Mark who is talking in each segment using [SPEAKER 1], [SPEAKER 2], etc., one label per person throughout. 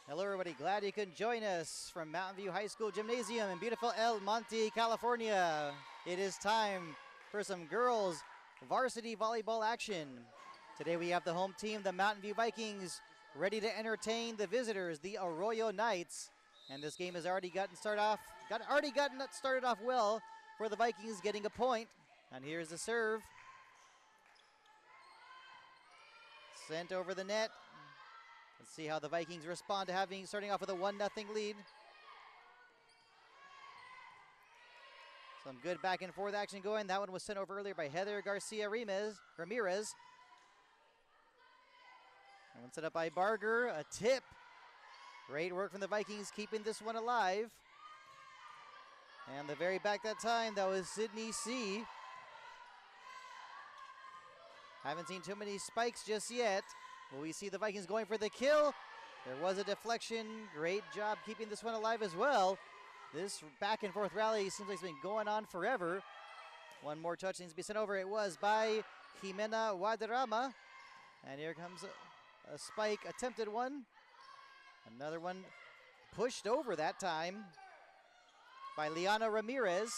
[SPEAKER 1] Hello everybody, glad you could join us from Mountain View High School Gymnasium in beautiful El Monte, California. It is time for some girls varsity volleyball action. Today we have the home team, the Mountain View Vikings, ready to entertain the visitors, the Arroyo Knights. And this game has already gotten started off well for the Vikings, getting a point. And here's the serve. Sent over the net. Let's see how the Vikings respond to starting off with a 1-0 lead. Some good back and forth action going. That one was sent over earlier by Heather Garcia Ramirez. That one set up by Barger, a tip. Great work from the Vikings keeping this one alive. And the very back that time, that was Sydney C. Haven't seen too many spikes just yet. Will we see the Vikings going for the kill? There was a deflection. Great job keeping this one alive as well. This back and forth rally seems like it's been going on forever. One more touch needs to be sent over. It was by Jimena Guadarrama. And here comes a spike, attempted one. Another one pushed over that time by Liana Ramirez.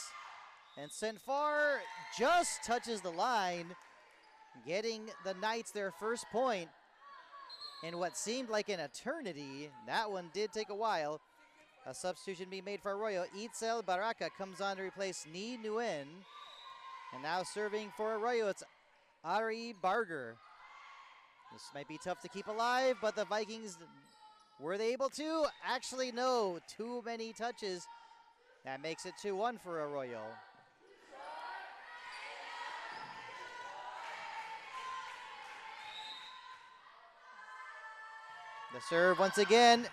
[SPEAKER 1] And sent far, just touches the line, getting the Knights their first point in what seemed like an eternity. That one did take a while. A substitution being made for Arroyo. Itzel Baraka comes on to replace Ni Nguyen. And now serving for Arroyo, it's Ari Barger. This might be tough to keep alive, but the Vikings, were they able to? Actually, no. Too many touches. That makes it 2-1 for Arroyo. The serve once again,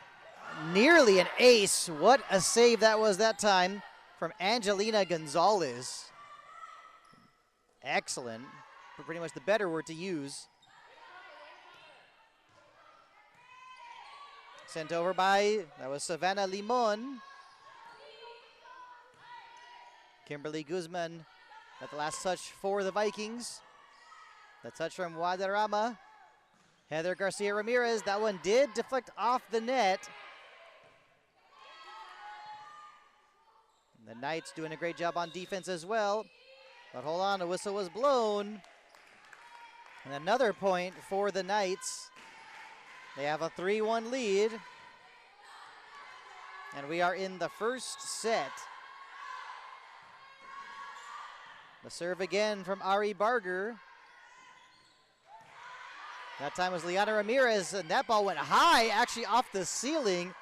[SPEAKER 1] nearly an ace. What a save that was that time from Angelina Gonzalez. Excellent, pretty much the better word to use. Sent over by, that was Savannah Limon. Kimberly Guzman at the last touch for the Vikings. The touch from Guadarrama. Heather Garcia Ramirez, that one did deflect off the net. And the Knights doing a great job on defense as well. But hold on, a whistle was blown. And another point for the Knights. They have a 3-1 lead. And we are in the first set. The serve again from Ari Barger. That time was Liana Ramirez, and that ball went high, actually off the ceiling.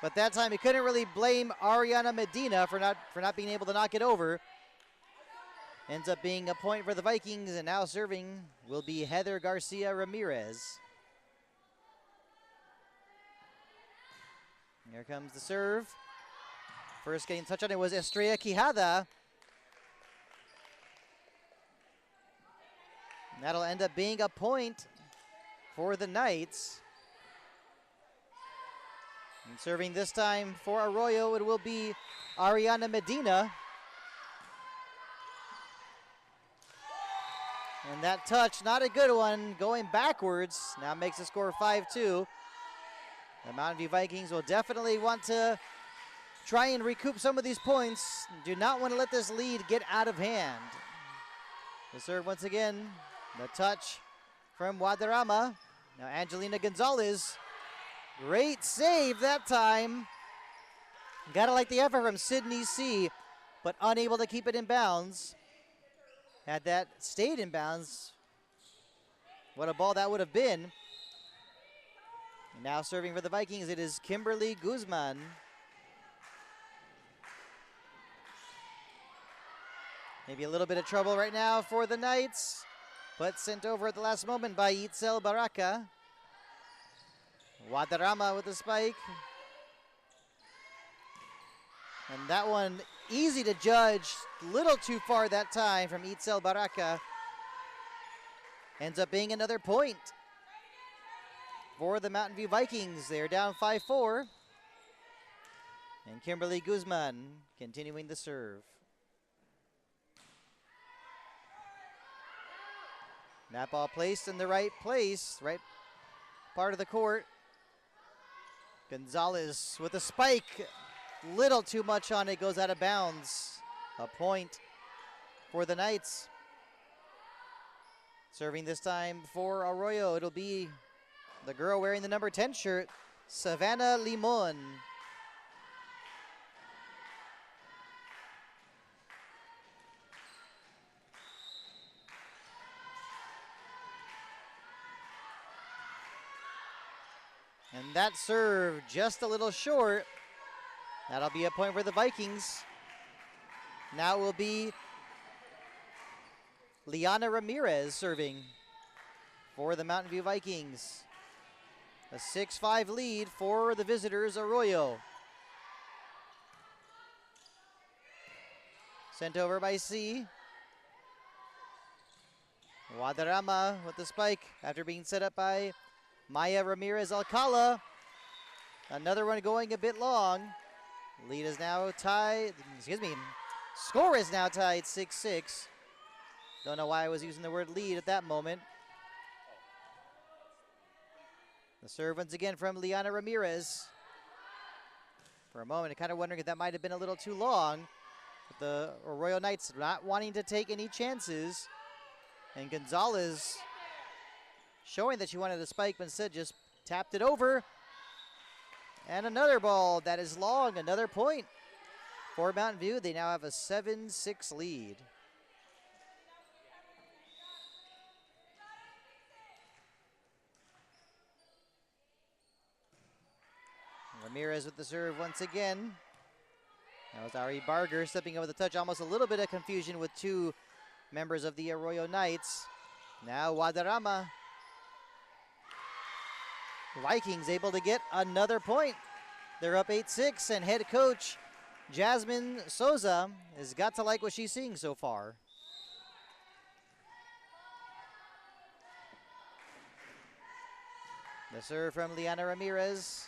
[SPEAKER 1] But that time he couldn't really blame Ariana Medina for not being able to knock it over. Ends up being a point for the Vikings, and now serving will be Heather Garcia Ramirez. Here comes the serve. First getting touch on it was Estrella Quijada. And that'll end up being a point for the Knights. And serving this time for Arroyo, it will be Ariana Medina. And that touch, not a good one, going backwards. Now makes the score 5-2. The Mountain View Vikings will definitely want to try and recoup some of these points. Do not want to let this lead get out of hand. The serve once again, the touch from Guadarrama. Now Angelina Gonzalez, great save that time. Gotta like the effort from Sydney C, but unable to keep it in bounds. Had that stayed in bounds, what a ball that would have been. And now serving for the Vikings, it is Kimberly Guzman. Maybe a little bit of trouble right now for the Knights, but sent over at the last moment by Itzel Baraka. Guadarrama with the spike. And that one easy to judge, little too far that time from Itzel Baraka. Ends up being another point for the Mountain View Vikings. They're down 5-4. And Kimberly Guzman continuing the serve. That ball placed in the right place, right part of the court. Gonzalez with a spike. Little too much on it, goes out of bounds. A point for the Knights. Serving this time for Arroyo, it'll be the girl wearing the number 10 shirt, Savannah Limon. And that serve just a little short. That'll be a point for the Vikings. Now it will be Liana Ramirez serving for the Mountain View Vikings. A 6-5 lead for the visitors, Arroyo. Sent over by C. Guadarrama with the spike after being set up by Maya Ramirez Alcala. Another one going a bit long. Lead is now tied, score is now tied 6-6. Don't know why I was using the word lead at that moment. The serve once again from Liana Ramirez. For a moment, kind of wondering if that might have been a little too long. But the Arroyo Knights not wanting to take any chances. And Gonzalez showing that she wanted a spike, but instead just tapped it over. And another ball that is long, another point for Mountain View. They now have a 7-6 lead. Ramirez with the serve once again. That was Ari Barger stepping over the touch. Almost a little bit of confusion with two members of the Arroyo Knights. Now Guadarrama. Vikings able to get another point. They're up 8-6, and head coach Jasmine Souza has got to like what she's seeing so far. The serve from Liana Ramirez.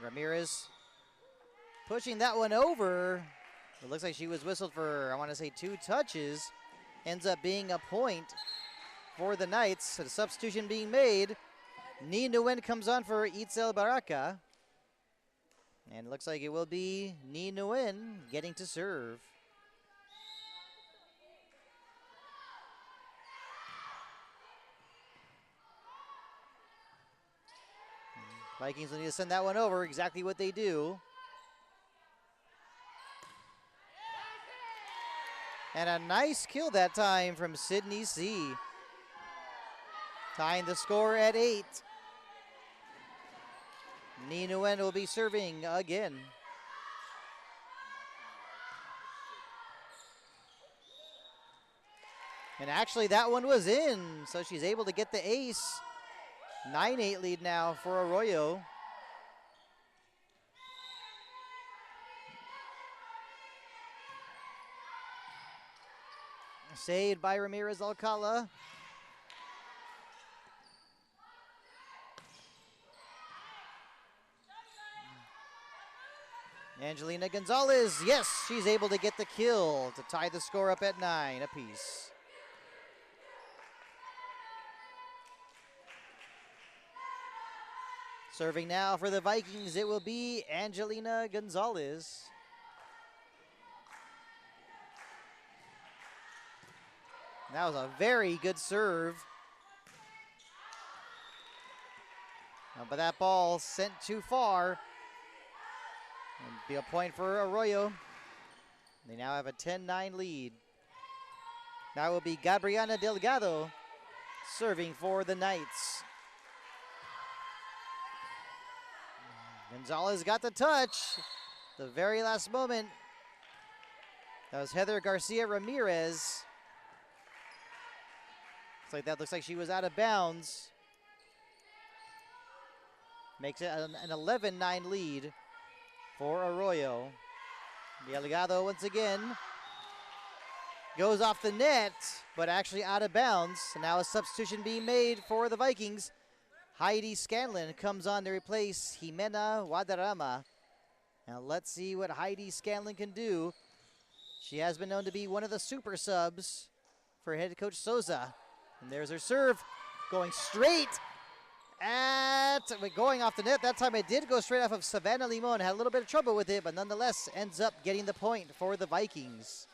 [SPEAKER 1] Ramirez pushing that one over. It looks like she was whistled for, I want to say, 2 touches. Ends up being a point for the Knights. A substitution being made. Ni Nguyen comes on for Itzel Baraka. And it looks like it will be Ni Nguyen getting to serve. Vikings will need to send that one over, exactly what they do. And a nice kill that time from Sydney C. Tying the score at 8. Ni Nguyen will be serving again. And actually that one was in, so she's able to get the ace. 9-8 lead now for Arroyo. Saved by Ramirez Alcala. Angelina Gonzalez, yes, she's able to get the kill to tie the score up at 9 apiece. Serving now for the Vikings, it will be Angelina Gonzalez. That was a very good serve. But that ball sent too far. And be a point for Arroyo. They now have a 10-9 lead. That will be Gabriana Delgado serving for the Knights. Gonzalez got the touch. The very last moment. That was Heather Garcia Ramirez. Looks like she was out of bounds. Makes it an 11-9 lead for Arroyo. Delgado once again goes off the net, but actually out of bounds. So now a substitution being made for the Vikings. Heidi Scanlon comes on to replace Jimena Guadarrama. Now let's see what Heidi Scanlon can do. She has been known to be one of the super subs for head coach Souza. And there's her serve going straight going off the net. That time it did go straight off of Savannah Limon. Had a little bit of trouble with it, but nonetheless ends up getting the point for the Vikings.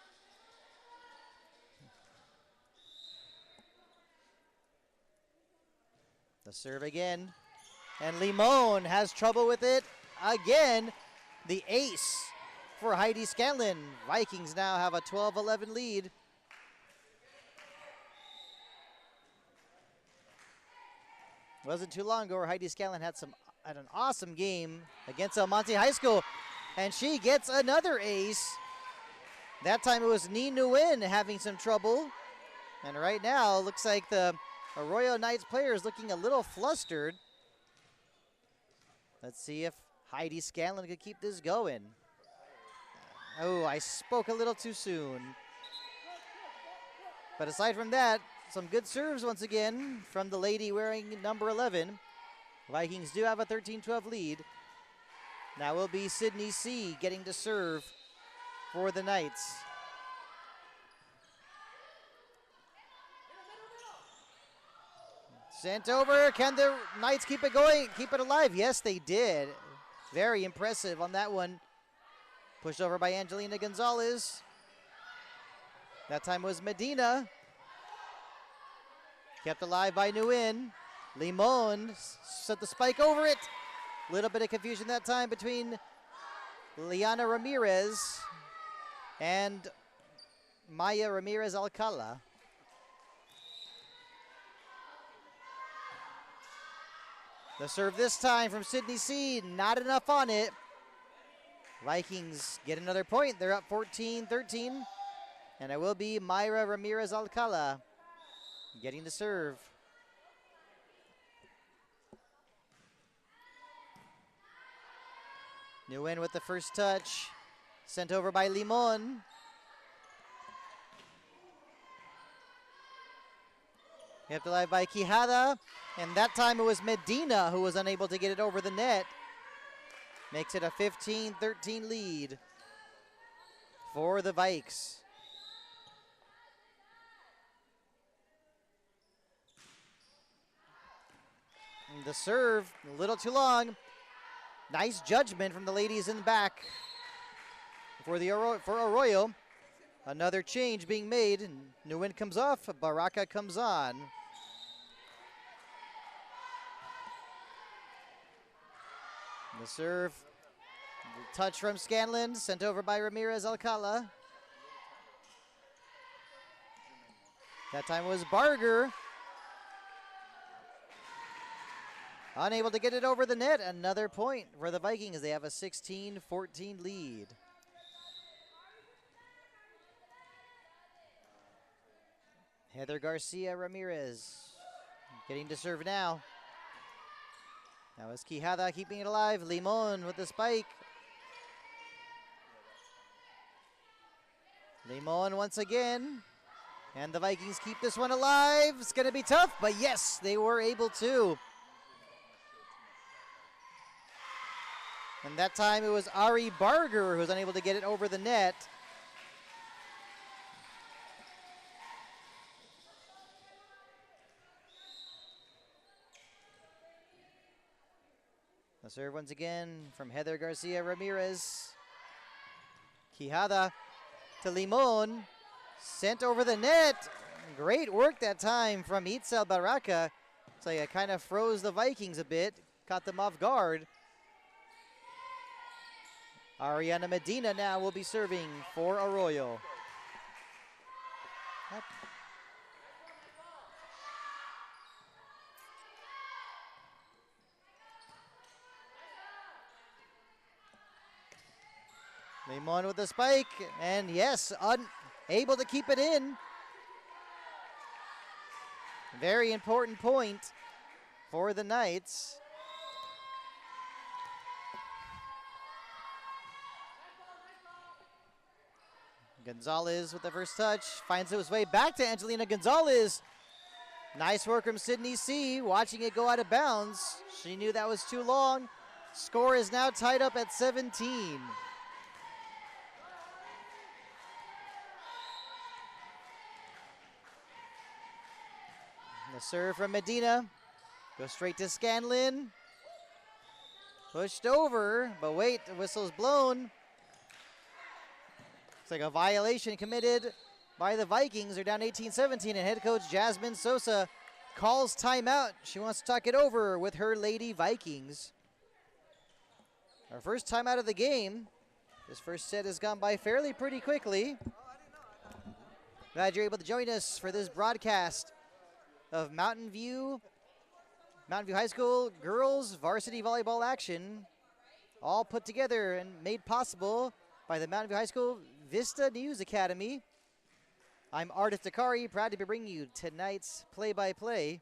[SPEAKER 1] The serve again. And Limon has trouble with it again. The ace for Heidi Scanlon. Vikings now have a 12-11 lead. Wasn't too long ago where Heidi Scanlon had an awesome game against El Monte High School, and she gets another ace. That time it was Ni Nguyen having some trouble, and right now looks like the Arroyo Knights player is looking a little flustered. Let's see if Heidi Scanlon could keep this going. Oh, I spoke a little too soon. But aside from that, some good serves once again from the lady wearing number 11. Vikings do have a 13-12 lead. Now will be Sydney C. getting to serve for the Knights. Sent over. Can the Knights keep it going, keep it alive? Yes, they did. Very impressive on that one. Pushed over by Angelina Gonzalez. That time was Medina. Kept alive by Nguyen. Limon set the spike over it. Little bit of confusion that time between Liana Ramirez and Maya Ramirez Alcala. The serve this time from Sydney C. Not enough on it. Vikings get another point. They're up 14-13. And it will be Mayra Ramirez Alcala getting the serve. Nguyen with the first touch. Sent over by Limon. Kept alive by Quijada. And that time it was Medina who was unable to get it over the net. Makes it a 15-13 lead for the Vikes. And the serve, a little too long. Nice judgment from the ladies in the back for Arroyo. Another change being made. Nguyen comes off, Baraka comes on. The serve, the touch from Scanlon, sent over by Ramirez Alcala. That time was Barger. Unable to get it over the net. Another point for the Vikings. They have a 16-14 lead. Heather Garcia Ramirez getting to serve now. That was Quijada keeping it alive. Limon with the spike. Limon once again. And the Vikings keep this one alive. It's going to be tough, but yes, they were able to. And that time it was Ari Barger who was unable to get it over the net. The serve once again from Heather Garcia Ramirez. Quijada to Limon. Sent over the net. Great work that time from Itzel Baraka. So it kind of froze the Vikings a bit. Caught them off guard. Ariana Medina now will be serving for Arroyo. Limon with the spike, and yes, unable to keep it in. Very important point for the Knights. Gonzalez with the first touch, finds his way back to Angelina Gonzalez. Nice work from Sydney C, watching it go out of bounds. She knew that was too long. Score is now tied up at 17. The serve from Medina. Goes straight to Scanlon. Pushed over, but wait, the whistle's blown. It's like a violation committed by the Vikings. They're down 18-17, and head coach Jasmine Sosa calls timeout. She wants to talk it over with her Lady Vikings. Our first timeout of the game. This first set has gone by fairly pretty quickly. Glad you're able to join us for this broadcast of Mountain View High School girls varsity volleyball action, all put together and made possible by the Mountain View High School Vista News Academy. I'm Ardith Dakari, proud to be bringing you tonight's play-by-play.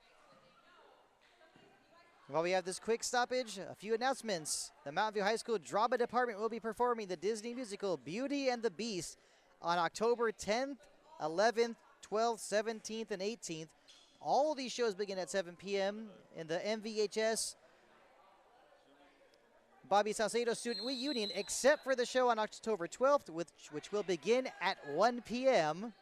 [SPEAKER 1] While we have this quick stoppage, a few announcements. The Mountain View High School Drama Department will be performing the Disney musical Beauty and the Beast on October 10th, 11th, 12th, 17th, and 18th. All of these shows begin at 7 p.m. in the MVHS Bobby Salcedo Student Reunion, except for the show on October 12th, which will begin at 1 p.m.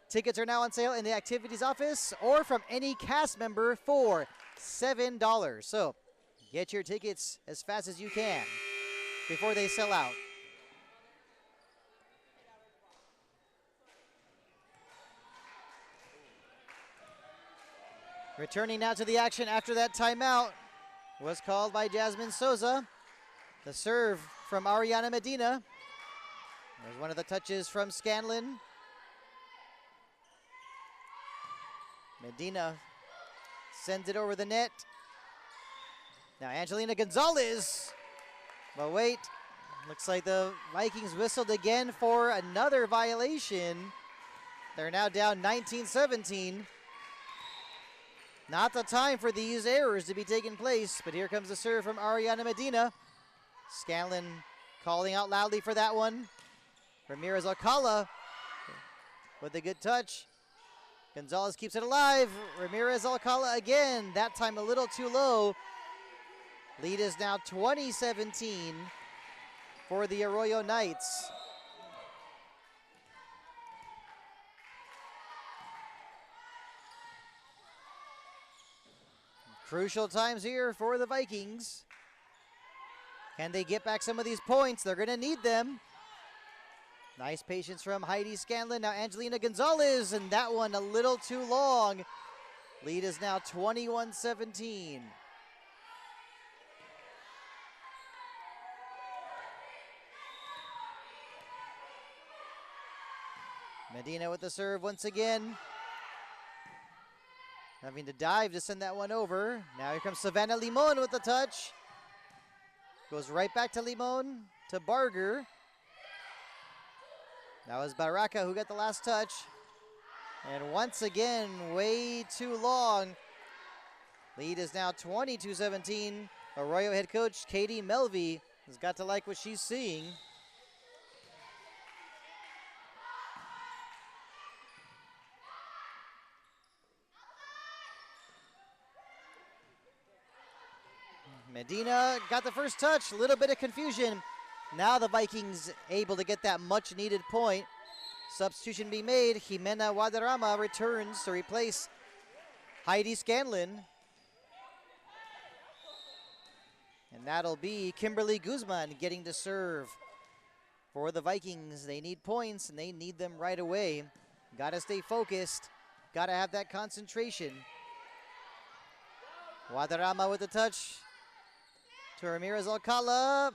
[SPEAKER 1] Tickets are now on sale in the activities office or from any cast member for $7. So get your tickets as fast as you can before they sell out. Returning now to the action after that timeout was called by Jasmine Souza. The serve from Ariana Medina. There's one of the touches from Scanlon. Medina sends it over the net. Now Angelina Gonzalez. But wait, looks like the Vikings whistled again for another violation. They're now down 19-17. Not the time for these errors to be taking place, but here comes the serve from Ariana Medina. Scanlon calling out loudly for that one. Ramirez Alcala with a good touch. Gonzalez keeps it alive. Ramirez Alcala again, that time a little too low. Lead is now 20-17 for the Arroyo Knights. Crucial times here for the Vikings. Can they get back some of these points? They're going to need them. Nice patience from Heidi Scanlon. Now Angelina Gonzalez, and that one a little too long. Lead is now 21-17. Medina with the serve once again. Having to dive to send that one over. Now here comes Savannah Limon with the touch. Goes right back to Limon, to Barger. That was Baraka who got the last touch. And once again, way too long. Lead is now 22-17. Arroyo head coach Katie Melvey has got to like what she's seeing. Medina got the first touch, a little bit of confusion. Now the Vikings able to get that much needed point. Substitution being made. Jimena Guadarrama returns to replace Heidi Scanlon. And that'll be Kimberly Guzman getting to serve for the Vikings. They need points and they need them right away. Gotta stay focused. Gotta have that concentration. Guadarrama with the touch to Ramirez Alcala.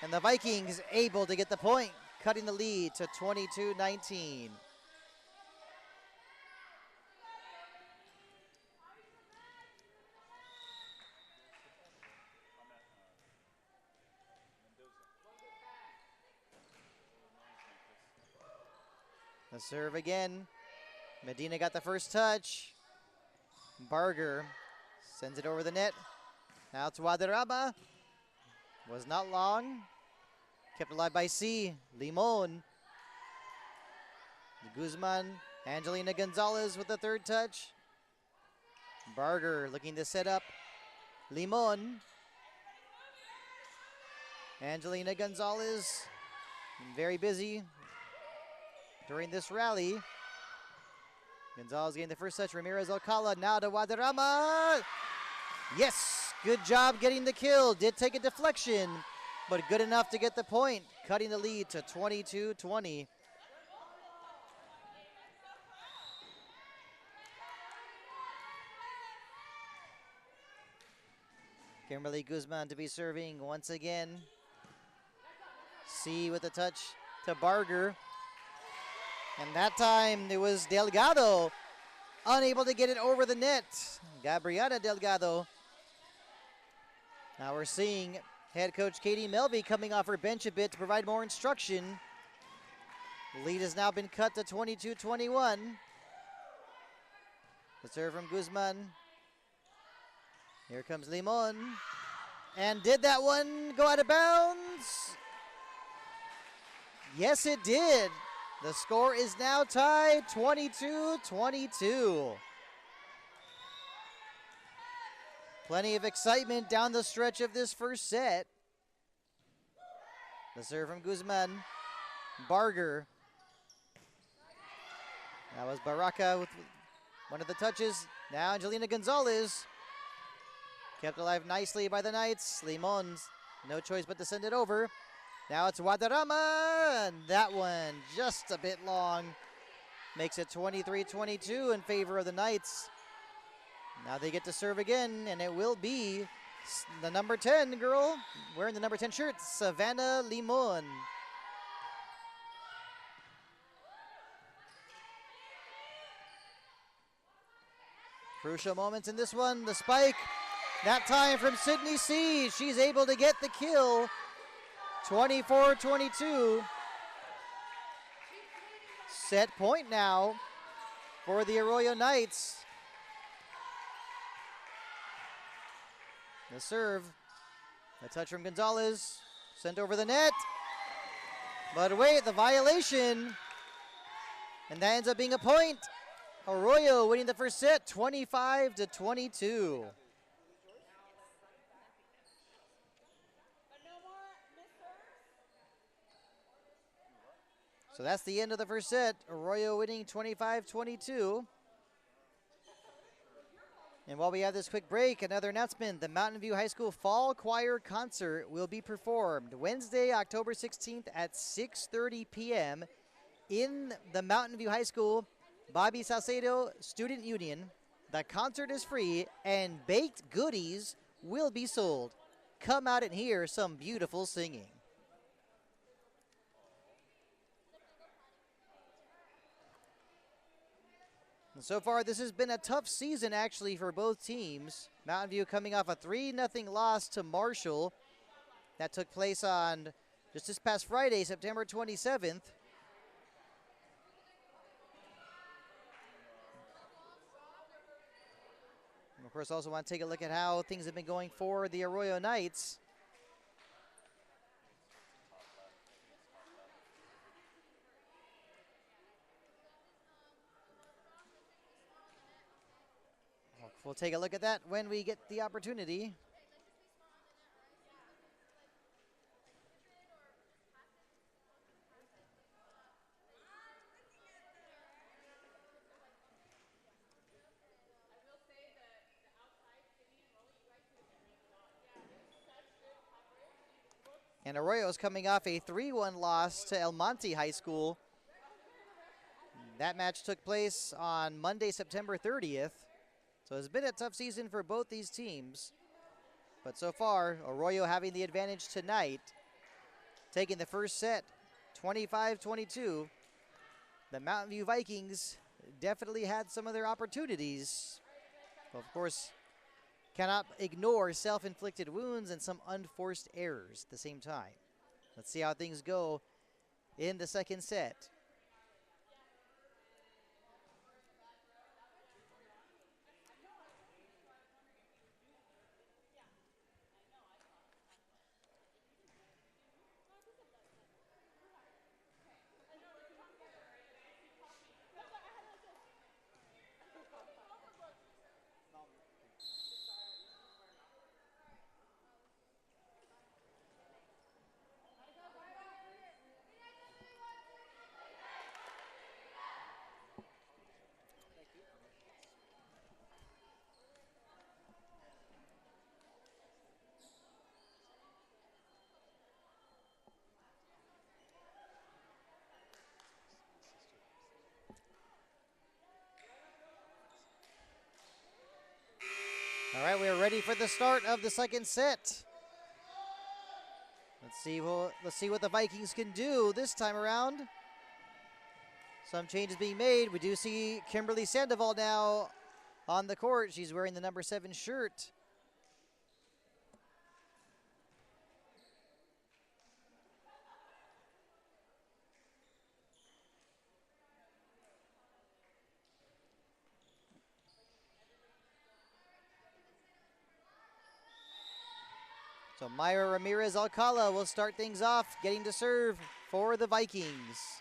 [SPEAKER 1] And the Vikings able to get the point, cutting the lead to 22-19. The serve again. Medina got the first touch. Barger sends it over the net. Now to Guadarrama. Was not long. Kept alive by C. Limon. Guzman. Angelina Gonzalez with the third touch. Barger looking to set up Limon. Angelina Gonzalez very busy during this rally. Gonzalez getting the first touch. Ramirez Alcala now to Guadarrama. Yes, good job getting the kill. Did take a deflection, but good enough to get the point, cutting the lead to 22-20. Kimberly Guzman to be serving once again. C with the touch to Barger. And that time it was Delgado unable to get it over the net. Gabriela Delgado. Now we're seeing head coach Katie Melby coming off her bench a bit to provide more instruction. The lead has now been cut to 22-21. The serve from Guzman. Here comes Limon. And did that one go out of bounds? Yes, it did. The score is now tied 22-22. Plenty of excitement down the stretch of this first set. The serve from Guzman. Barger. That was Baraka with one of the touches. Now Angelina Gonzalez. Kept alive nicely by the Knights. Limons, no choice but to send it over. Now it's Guadarrama, and that one just a bit long. Makes it 23-22 in favor of the Knights. Now they get to serve again, and it will be the number 10 girl wearing the number 10 shirt, Savannah Limon. Crucial moments in this one. The spike, that time from Sydney C. She's able to get the kill. 24-22. Set point now for the Arroyo Knights. The serve, the touch from Gonzalez, sent over the net. But wait, the violation. And that ends up being a point. Arroyo winning the first set, 25-22. So that's the end of the first set. Arroyo winning 25-22. And while we have this quick break, another announcement. The Mountain View High School Fall Choir Concert will be performed Wednesday, October 16th at 6:30 p.m. in the Mountain View High School Bobby Salcedo Student Union. The concert is free and baked goodies will be sold. Come out and hear some beautiful singing. And so far, this has been a tough season, actually, for both teams. Mountain View coming off a 3-0 loss to Marshall. That took place on just this past Friday, September 27th. And of course, also want to take a look at how things have been going for the Arroyo Knights. We'll take a look at that when we get the opportunity. And Arroyo is coming off a 3-1 loss to El Monte High School. That match took place on Monday, September 30th. So it's been a tough season for both these teams. But so far, Arroyo having the advantage tonight, taking the first set, 25-22. The Mountain View Vikings definitely had some of their opportunities. But of course, cannot ignore self-inflicted wounds and some unforced errors at the same time. Let's see how things go in the second set. All right, we are ready for the start of the second set. Let's see what the Vikings can do this time around. Some changes being made. We do see Kimberly Sandoval now on the court. She's wearing the number 7 shirt. So Myra Ramirez Alcala will start things off, getting to serve for the Vikings.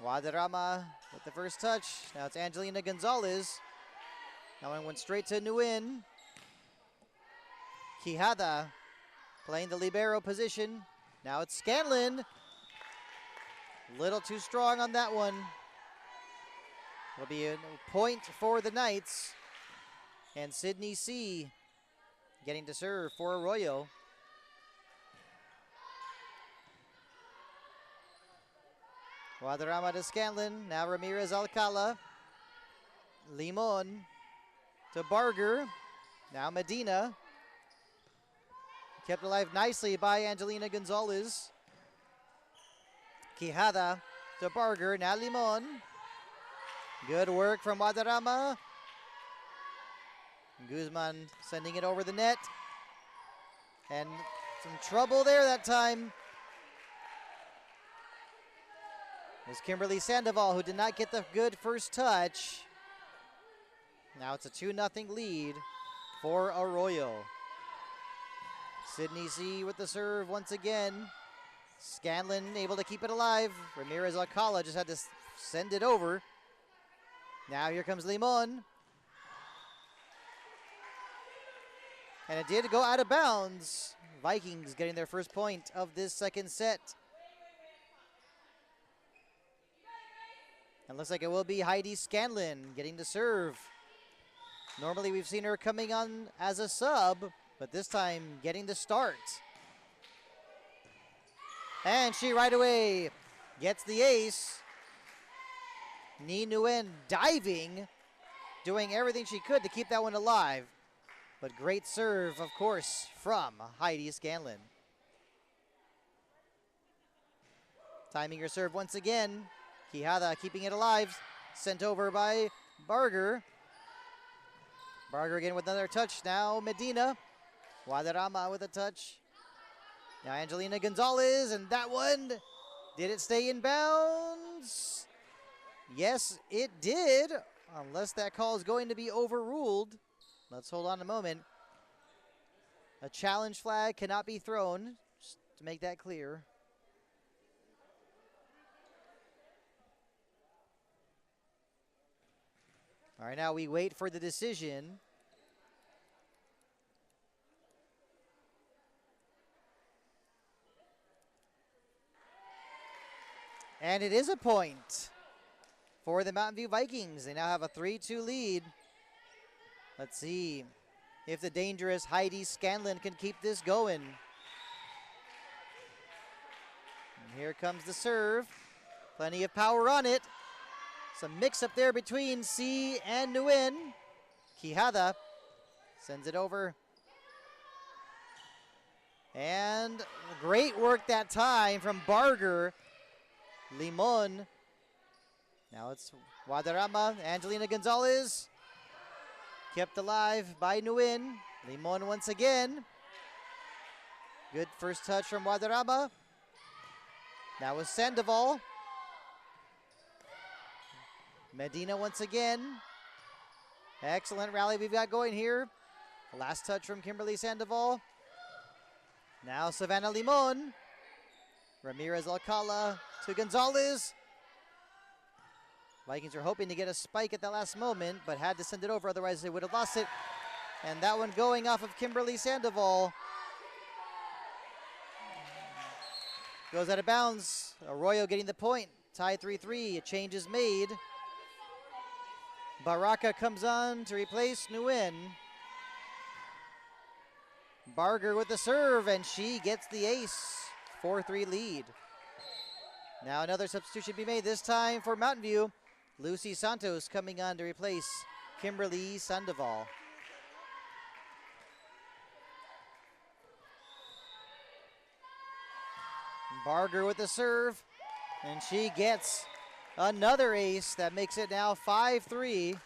[SPEAKER 1] Guadarrama with the first touch. Now it's Angelina Gonzalez. That one went straight to Nguyen. Quijada playing the libero position. Now it's Scanlon. Little too strong on that one. It'll be a point for the Knights. And Sydney C. getting to serve for Arroyo. Guadarrama to Scanlon. Now Ramirez Alcala. Limon to Barger. Now Medina. Kept alive nicely by Angelina Gonzalez. Quijada to Barger. Now Limon. Good work from Guadarrama. Guzman sending it over the net. And some trouble there that time. It was Kimberly Sandoval who did not get the good first touch. Now it's a 2-0 lead for Arroyo. Sydney C with the serve once again. Scanlon able to keep it alive. Ramirez Alcala just had to send it over. Now here comes Limon. And it did go out of bounds. Vikings getting their first point of this second set. And looks like it will be Heidi Scanlon getting to serve. Normally we've seen her coming on as a sub, but this time getting the start. And she right away gets the ace. Ni Nguyen diving, doing everything she could to keep that one alive. But great serve, of course, from Heidi Scanlon. Timing her serve once again. Quijada keeping it alive. Sent over by Barger. Barger again with another touch. Now Medina. Guadarrama with a touch. Now Angelina Gonzalez, and that one, did it stay in bounds? Yes, it did, unless that call is going to be overruled. Let's hold on a moment. A challenge flag cannot be thrown, just to make that clear. All right, now we wait for the decision. And it is a point for the Mountain View Vikings. They now have a 3-2 lead. Let's see if the dangerous Heidi Scanlon can keep this going. And here comes the serve. Plenty of power on it. Some mix up there between C and Nguyen. Quijada sends it over. And great work that time from Barger. Limon. Now it's Guadarrama. Angelina Gonzalez. Kept alive by Nguyen. Limon once again. Good first touch from Guadarrama. That was Sandoval. Medina once again. Excellent rally we've got going here. Last touch from Kimberly Sandoval. Now Savannah Limon. Ramirez Alcala to Gonzalez. Vikings are hoping to get a spike at the last moment, but had to send it over, otherwise they would have lost it. And that one going off of Kimberly Sandoval. Goes out of bounds. Arroyo getting the point. Tied 3-3. A change is made. Baraka comes on to replace Nguyen. Barger with the serve, and she gets the ace. 4-3 lead. Now another substitution be made, this time for Mountain View. Lucy Santos coming on to replace Kimberly Sandoval. Barger with the serve, and she gets another ace. That makes it now 5-3.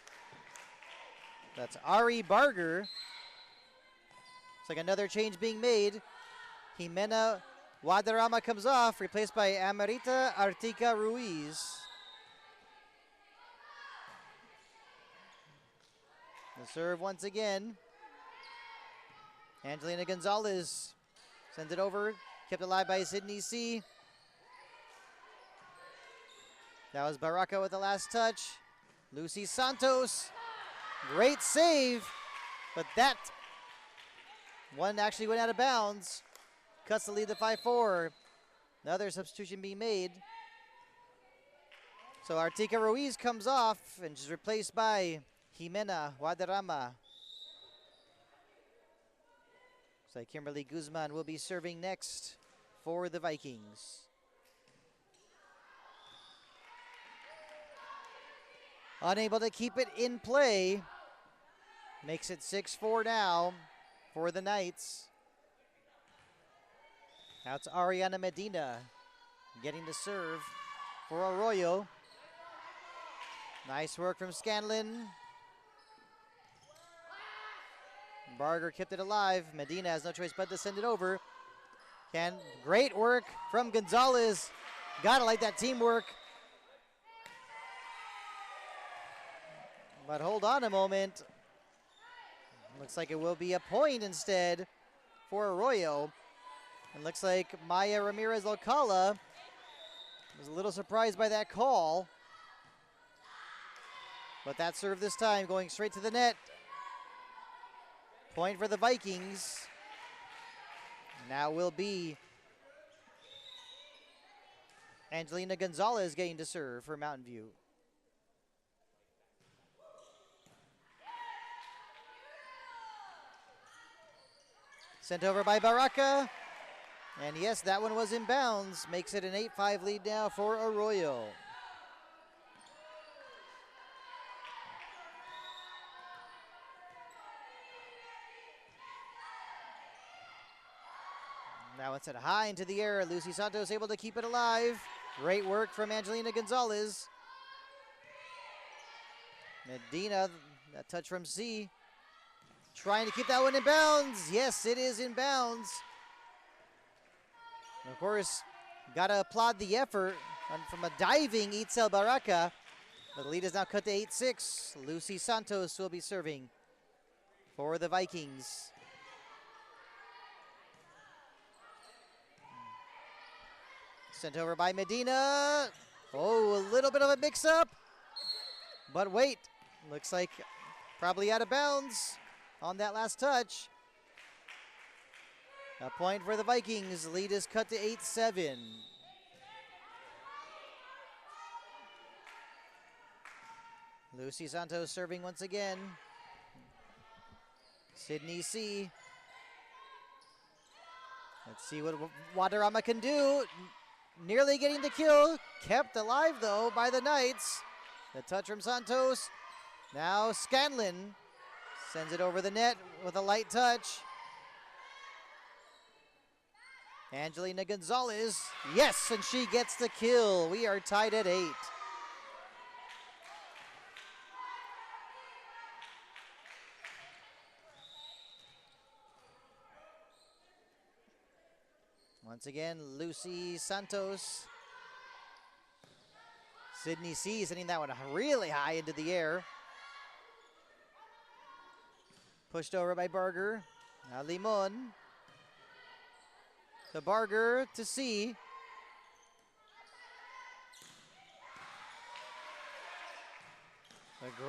[SPEAKER 1] That's Ari Barger. It's like another change being made. Jimena Guadarrama comes off, replaced by Amarita Artica Ruiz. The serve once again. Angelina Gonzalez sends it over, kept alive by Sydney C. That was Baraka with the last touch. Lucy Santos, great save, but that one actually went out of bounds. Cuts the lead to 5-4. Another substitution being made. So Artica Ruiz comes off and she's replaced by Jimena Guadarrama. So Kimberly Guzman will be serving next for the Vikings. Unable to keep it in play. Makes it 6-4 now for the Knights. Now it's Ariana Medina getting to serve for Arroyo. Nice work from Scanlon. Barger kept it alive. Medina has no choice but to send it over. Great work from Gonzalez. Gotta like that teamwork. But hold on a moment. Looks like it will be a point instead for Arroyo. And looks like Maya Ramirez Alcala was a little surprised by that call. But that serve this time going straight to the net. Point for the Vikings. Now will be Angelina Gonzalez getting to serve for Mountain View. Sent over by Baraka. And yes, that one was in bounds. Makes it an 8-5 lead now for Arroyo. Now it's at high into the air. Lucy Santos able to keep it alive. Great work from Angelina Gonzalez. Medina, that touch from C. Trying to keep that one in bounds. Yes, it is in bounds. And of course, got to applaud the effort from a diving Itzel Baraka. But the lead is now cut to 8-6. Lucy Santos will be serving for the Vikings. Sent over by Medina. Oh, a little bit of a mix-up. But wait, looks like probably out of bounds on that last touch. A point for the Vikings. Lead is cut to 8-7. Lucy Santos serving once again. Sydney C. Let's see what Guadarrama can do. Nearly getting the kill. Kept alive, though, by the Knights. The touch from Santos. Now Scanlon sends it over the net with a light touch. Angelina Gonzalez. Yes, and she gets the kill. We are tied at 8. Once again, Lucy Santos. Sydney C sending that one really high into the air. Pushed over by Barger. Now Limon. To Barger to C. A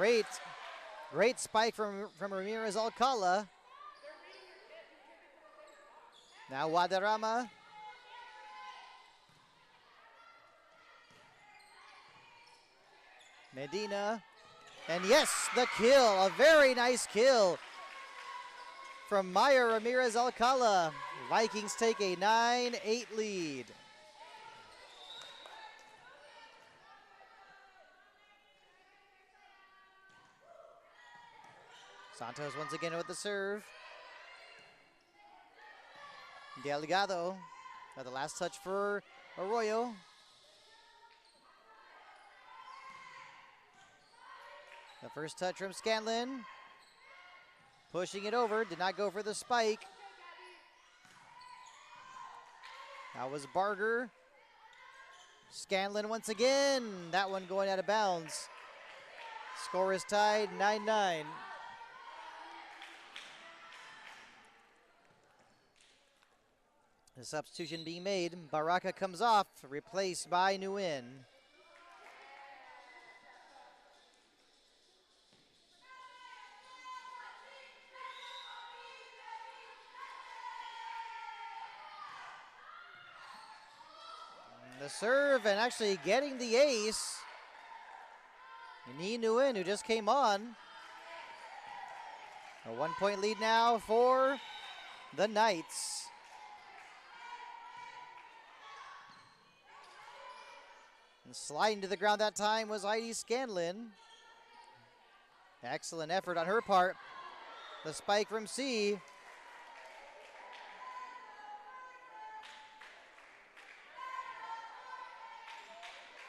[SPEAKER 1] great spike from Ramirez Alcala. Now Guadarrama. Medina. And yes, the kill. A very nice kill from Maya Ramirez Alcala. Vikings take a 9-8 lead. Santos once again with the serve. Delgado. The last touch for Arroyo. The first touch from Scanlon. Pushing it over, did not go for the spike. That was Barger. Scanlon once again. That one going out of bounds. Score is tied 9-9. The substitution being made. Baraka comes off, replaced by Nguyen. The serve and actually getting the ace. Ni Nguyen, who just came on. A 1-point lead now for the Knights. And sliding to the ground that time was Heidi Scanlon. Excellent effort on her part. The spike from C.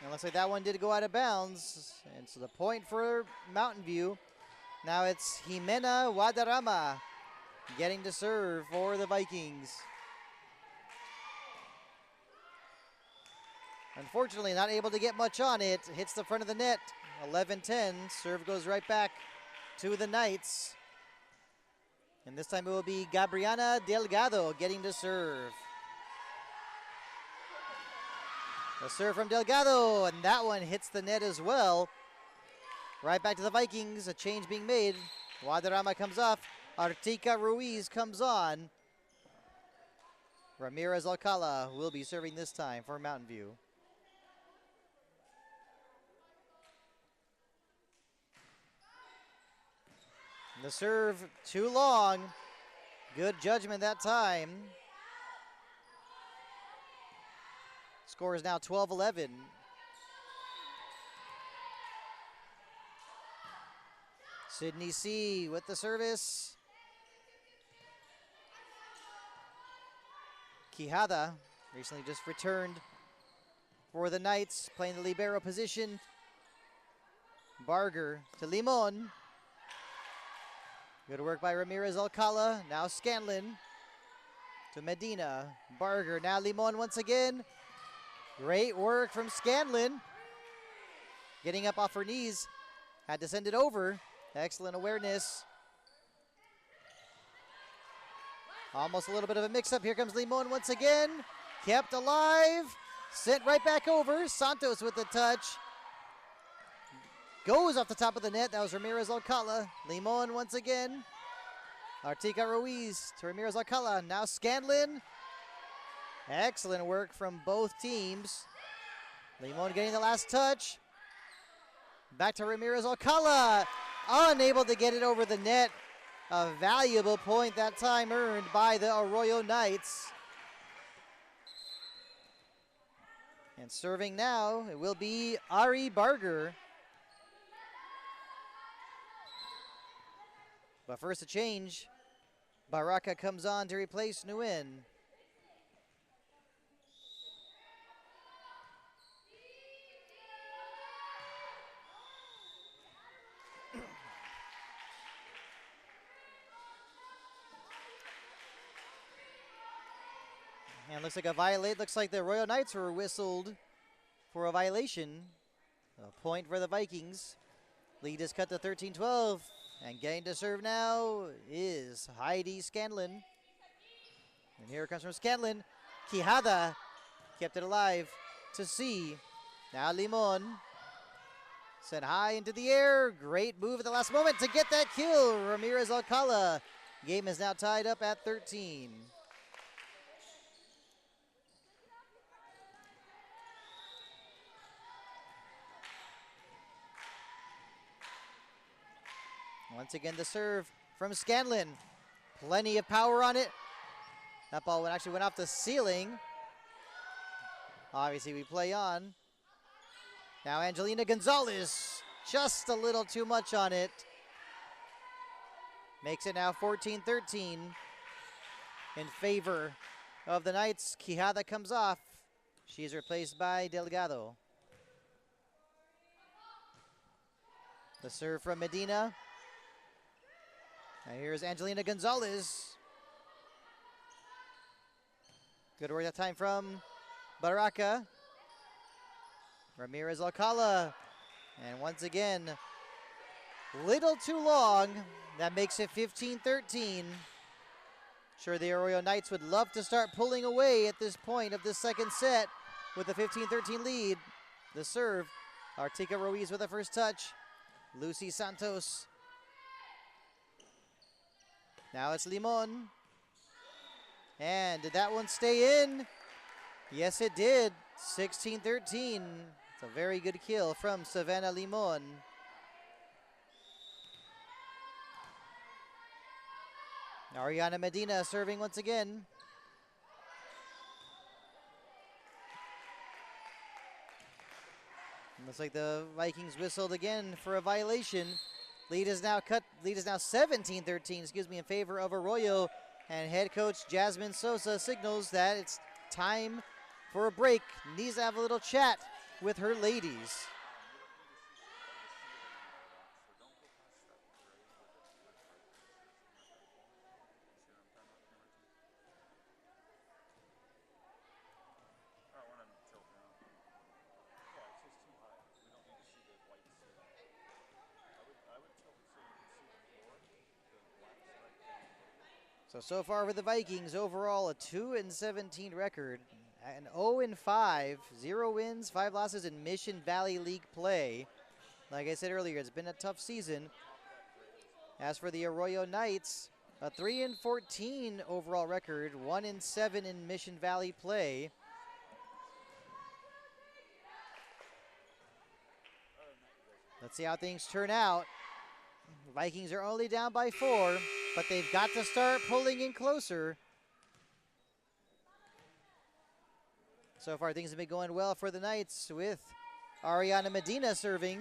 [SPEAKER 1] And looks like that one did go out of bounds. And so the point for Mountain View. Now it's Jimena Guadarrama getting to serve for the Vikings. Unfortunately, not able to get much on it. Hits the front of the net. 11-10. Serve goes right back to the Knights. And this time it will be Gabriana Delgado getting to serve. A serve from Delgado, and that one hits the net as well. Right back to the Vikings, a change being made. Guadarrama comes off. Artica Ruiz comes on. Ramirez Alcala will be serving this time for Mountain View. The serve too long. Good judgment that time. Score is now 12-11. Sydney C with the service. Quijada recently just returned for the Knights, playing the libero position. Barger to Limon. Good work by Ramirez Alcala. Now Scanlon to Medina. Barger, now Limon once again. Great work from Scanlon. Getting up off her knees. Had to send it over. Excellent awareness. Almost a little bit of a mix-up. Here comes Limon once again. Kept alive. Sent right back over. Santos with the touch. Goes off the top of the net. That was Ramirez Alcala. Limon once again. Artica Ruiz to Ramirez Alcala. Now Scanlon. Excellent work from both teams. Limon getting the last touch. Back to Ramirez Alcala. Unable to get it over the net. A valuable point that time earned by the Arroyo Knights. And serving now, it will be Ari Barger. But first a change. Baraka comes on to replace Nguyen. And looks like a violate. Looks like the Royal Knights were whistled for a violation. A point for the Vikings. Lead is cut to 13-12. And getting to serve now is Heidi Scanlon. And here it comes from Scanlon. Quijada kept it alive to C. Now Limon. Sent high into the air. Great move at the last moment to get that kill. Ramirez Alcala. Game is now tied up at 13. Once again, the serve from Scanlon. Plenty of power on it. That ball actually went off the ceiling. Obviously, we play on. Now Angelina Gonzalez. Just a little too much on it. Makes it now 14-13 in favor of the Knights. Quijada comes off. She's replaced by Delgado. The serve from Medina. Now here's Angelina Gonzalez. Good work that time from Baraka. Ramirez Alcala. And once again, little too long. That makes it 15-13. Sure, the Arroyo Knights would love to start pulling away at this point of this second set with a 15-13 lead. The serve, Artica Ruiz with the first touch. Lucy Santos. Now it's Limon. And did that one stay in? Yes, it did. 16-13. It's a very good kill from Savannah Limon. Ariana Medina serving once again. Looks like the Vikings whistled again for a violation. Lead is now 17-13, in favor of Arroyo. And head coach Jasmine Sosa signals that it's time for a break. Needs to have a little chat with her ladies. So far for the Vikings, overall a 2-17 record, an 0-5, 0 wins, 5 losses in Mission Valley League play. Like I said earlier, it's been a tough season. As for the Arroyo Knights, a 3-14 overall record, 1-7 in Mission Valley play. Let's see how things turn out. The Vikings are only down by 4, but they've got to start pulling in closer. So far, things have been going well for the Knights with Ariana Medina serving.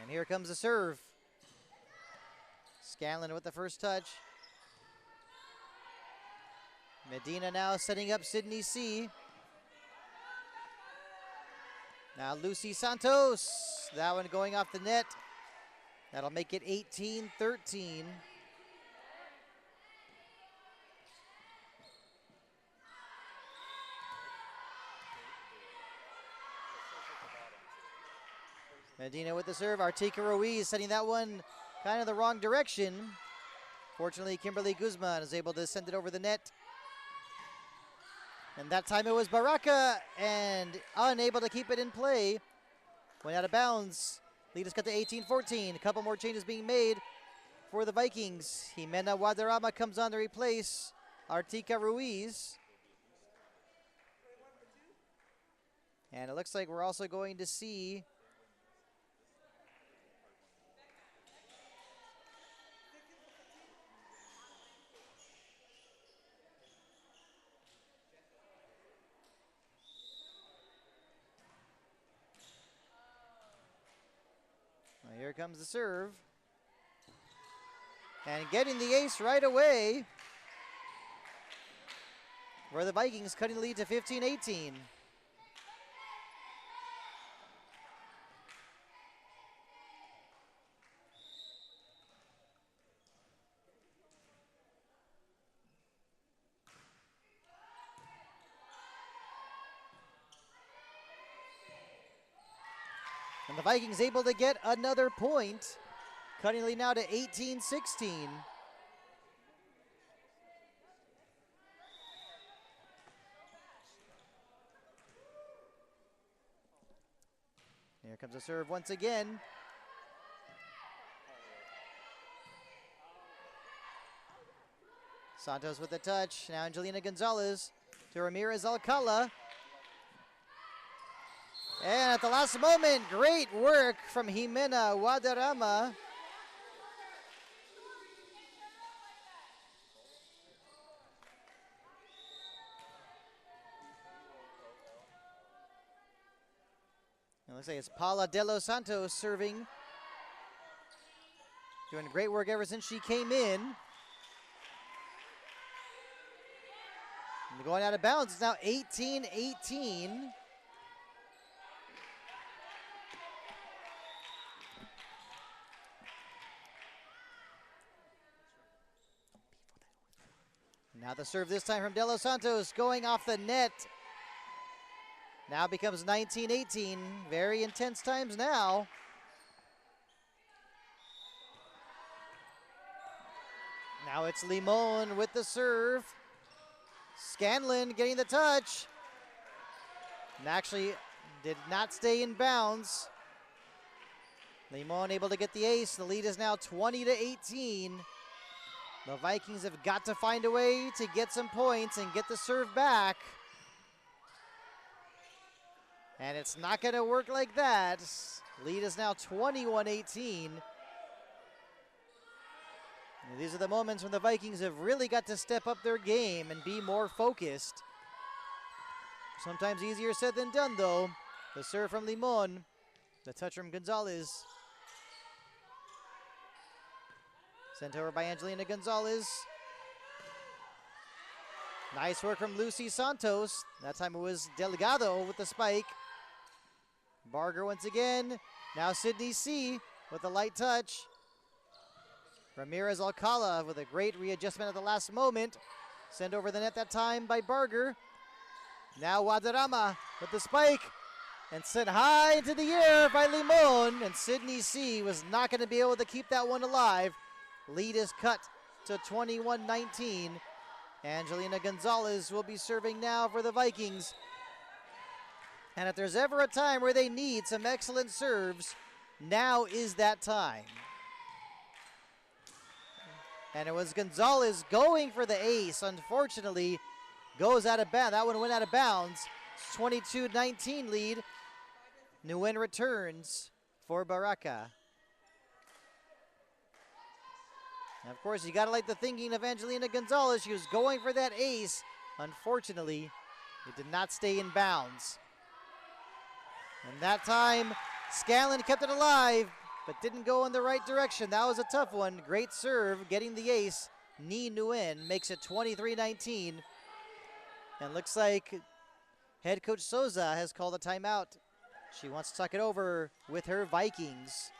[SPEAKER 1] And here comes the serve. Scanlon with the first touch. Medina now setting up Sydney C. Now Lucy Santos. That one going off the net. That'll make it 18-13. Medina with the serve. Artica Ruiz setting that one kind of the wrong direction. Fortunately, Kimberly Guzman is able to send it over the net. And that time it was Baraka, and unable to keep it in play. Went out of bounds. Lead is cut to 18-14. A couple more changes being made for the Vikings. Jimena Guadarrama comes on to replace Artica Ruiz. And it looks like we're also going to see here comes the serve. And getting the ace right away for the Vikings, cutting the lead to 15-18. And the Vikings able to get another point, cutting the lead now to 18-16. Here comes a serve once again. Santos with the touch. Now Angelina Gonzalez to Ramirez Alcala. And at the last moment, great work from Jimena Guadarrama. It looks like it's Paula De Los Santos serving Doing great work ever since she came in. And going out of bounds. It's now 18-18. Now the serve this time from De Los Santos going off the net. Now becomes 19-18. Very intense times now. Now it's Limon with the serve. Scanlon getting the touch. And actually did not stay in bounds. Limon able to get the ace. The lead is now 20-18. The Vikings have got to find a way to get some points and get the serve back. And it's not going to work like that. Lead is now 21-18. These are the moments when the Vikings have really got to step up their game and be more focused. Sometimes easier said than done, though. The serve from Limon. The touch from Gonzalez. Sent over by Angelina Gonzalez. Nice work from Lucy Santos. That time it was Delgado with the spike. Barger once again. Now Sydney C with a light touch. Ramirez Alcala with a great readjustment at the last moment. Sent over the net that time by Barger. Now Wadarama with the spike. And sent high into the air by Limon. And Sydney C was not going to be able to keep that one alive. Lead is cut to 21-19. Angelina Gonzalez will be serving now for the Vikings. And if there's ever a time where they need some excellent serves, now is that time. And it was Gonzalez going for the ace. Unfortunately, goes out of bounds. That one went out of bounds. It's 22-19 lead. Nguyen returns for Baraka. And of course, you got to like the thinking of Angelina Gonzalez. She was going for that ace. Unfortunately, it did not stay in bounds. And that time, Scanlon kept it alive, but didn't go in the right direction. That was a tough one. Great serve, getting the ace. Ni Nguyen makes it 23-19. And looks like head coach Souza has called a timeout. She wants to talk it over with her Vikings.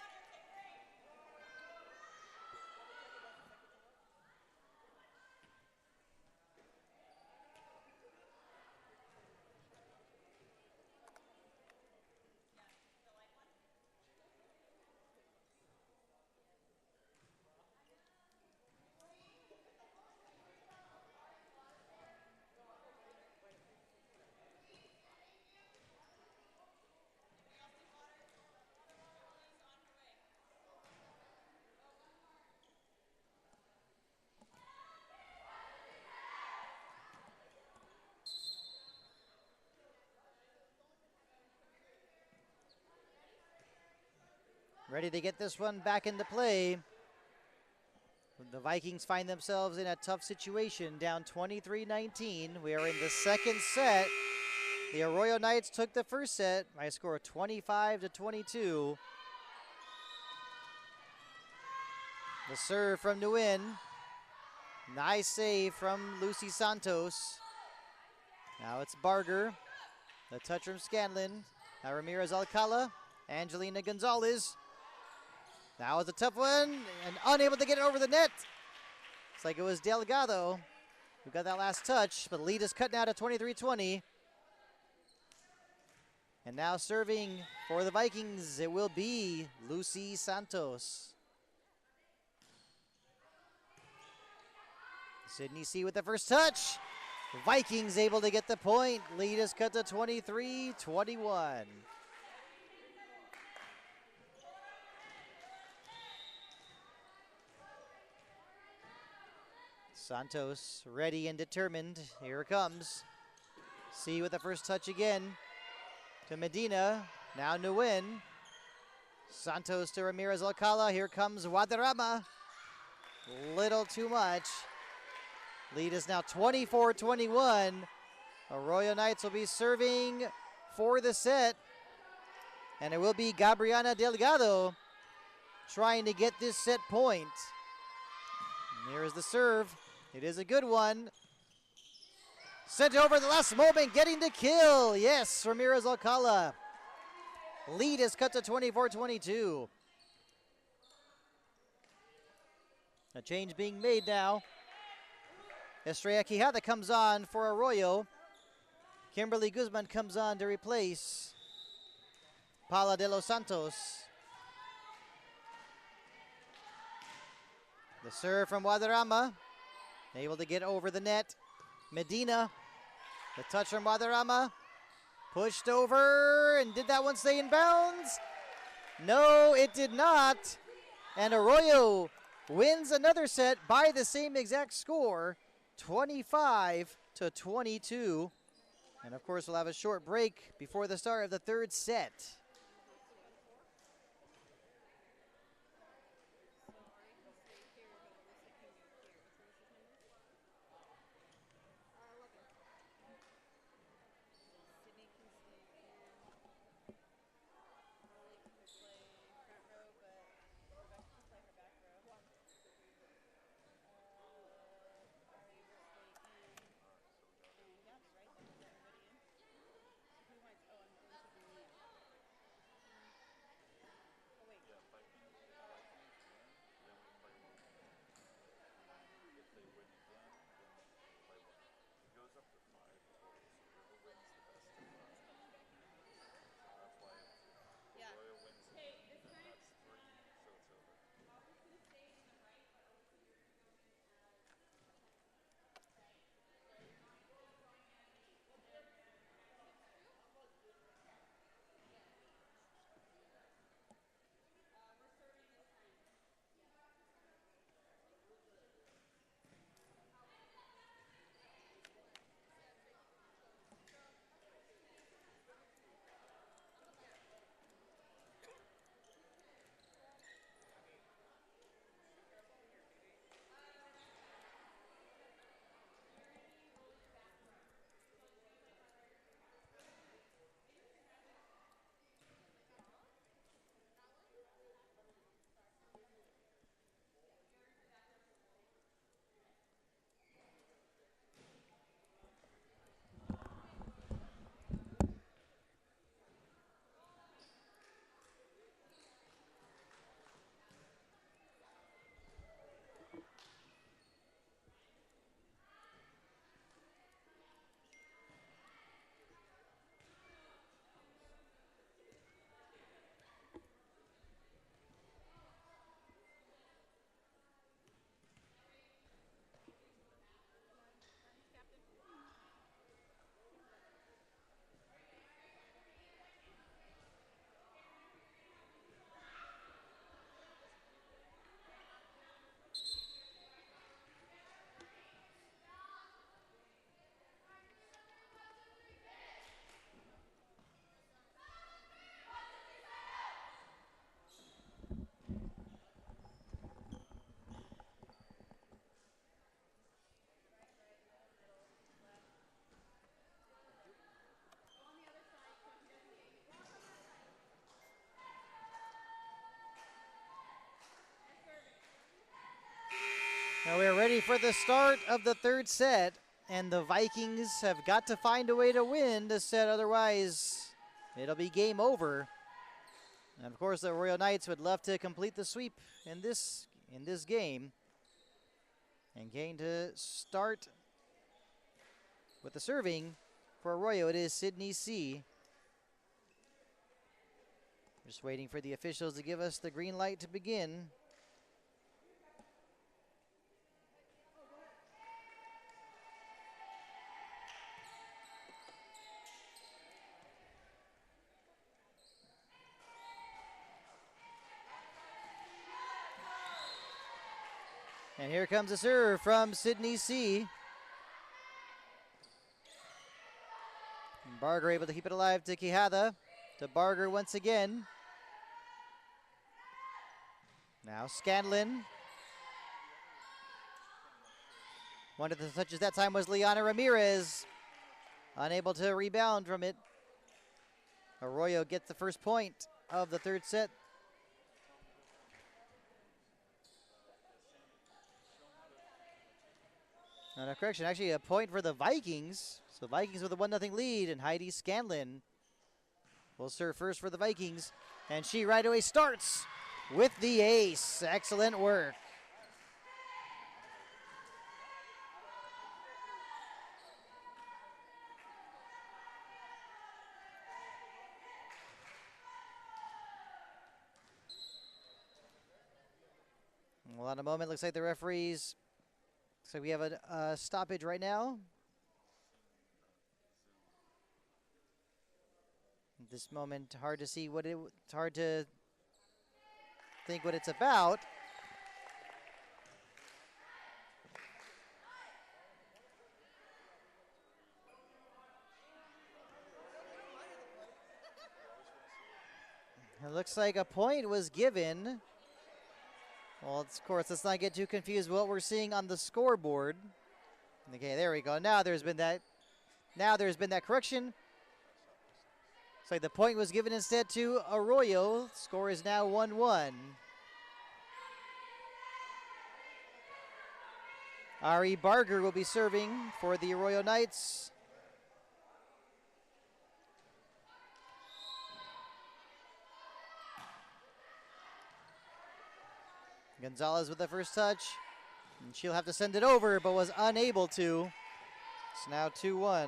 [SPEAKER 1] Ready to get this one back into play. The Vikings find themselves in a tough situation, down 23-19. We are in the second set. The Arroyo Knights took the first set by a score of 25-22. The serve from Nguyen. Nice save from Lucy Santos. Now it's Barger. The touch from Scanlon. Now Ramirez Alcala. Angelina Gonzalez. That was a tough one, and unable to get it over the net. It's like it was Delgado who got that last touch, but the lead is cut now to 23-20. And now serving for the Vikings, it will be Lucy Santos. Sydney C with the first touch. Vikings able to get the point. Lead is cut to 23-21. Santos ready and determined. Here it comes. C with the first touch again to Medina. Now Nguyen. Santos to Ramirez Alcala. Here comes Wadarama. Little too much. Lead is now 24-21. Arroyo Knights will be serving for the set. And it will be Gabriana Delgado trying to get this set point. And here is the serve. It is a good one. Sent over at the last moment, getting the kill. Yes, Ramirez Alcala. Lead is cut to 24-22. A change being made now. Estrella Quijada comes on for Arroyo. Kimberly Guzman comes on to replace Paula de los Santos. The serve from Guadarrama. Able to get over the net. Medina. The touch from Guadarrama. Pushed over, and did that one stay in bounds? No, it did not. And Arroyo wins another set by the same exact score, 25-22. And of course, we'll have a short break before the start of the third set. Now we're ready for the start of the third set, and the Vikings have got to find a way to win this set, otherwise it'll be game over. And of course the Arroyo Knights would love to complete the sweep in this game. And getting to start with the serving for Arroyo, it is Sydney C. Just waiting for the officials to give us the green light to begin. And here comes a serve from Sydney C. And Barger able to keep it alive to Quijada. To Barger once again. Now Scanlon. One of the touches that time was Liana Ramirez. Unable to rebound from it. Arroyo gets the first point of the third set. No, correction, actually a point for the Vikings. So Vikings with a 1-0 lead, and Heidi Scanlon will serve first for the Vikings. And she right away starts with the ace. Excellent work. Well, on a moment, looks like the referees. So we have a stoppage right now. At this moment, hard to see what it's hard to think what it's about. It looks like a point was given. Well, of course, let's not get too confused with what we're seeing on the scoreboard. Okay, there we go. Now there's been that correction. Looks like the point was given instead to Arroyo. Score is now 1-1. Ari Barger will be serving for the Arroyo Knights. Gonzalez with the first touch. And she'll have to send it over, but was unable to. It's now 2-1.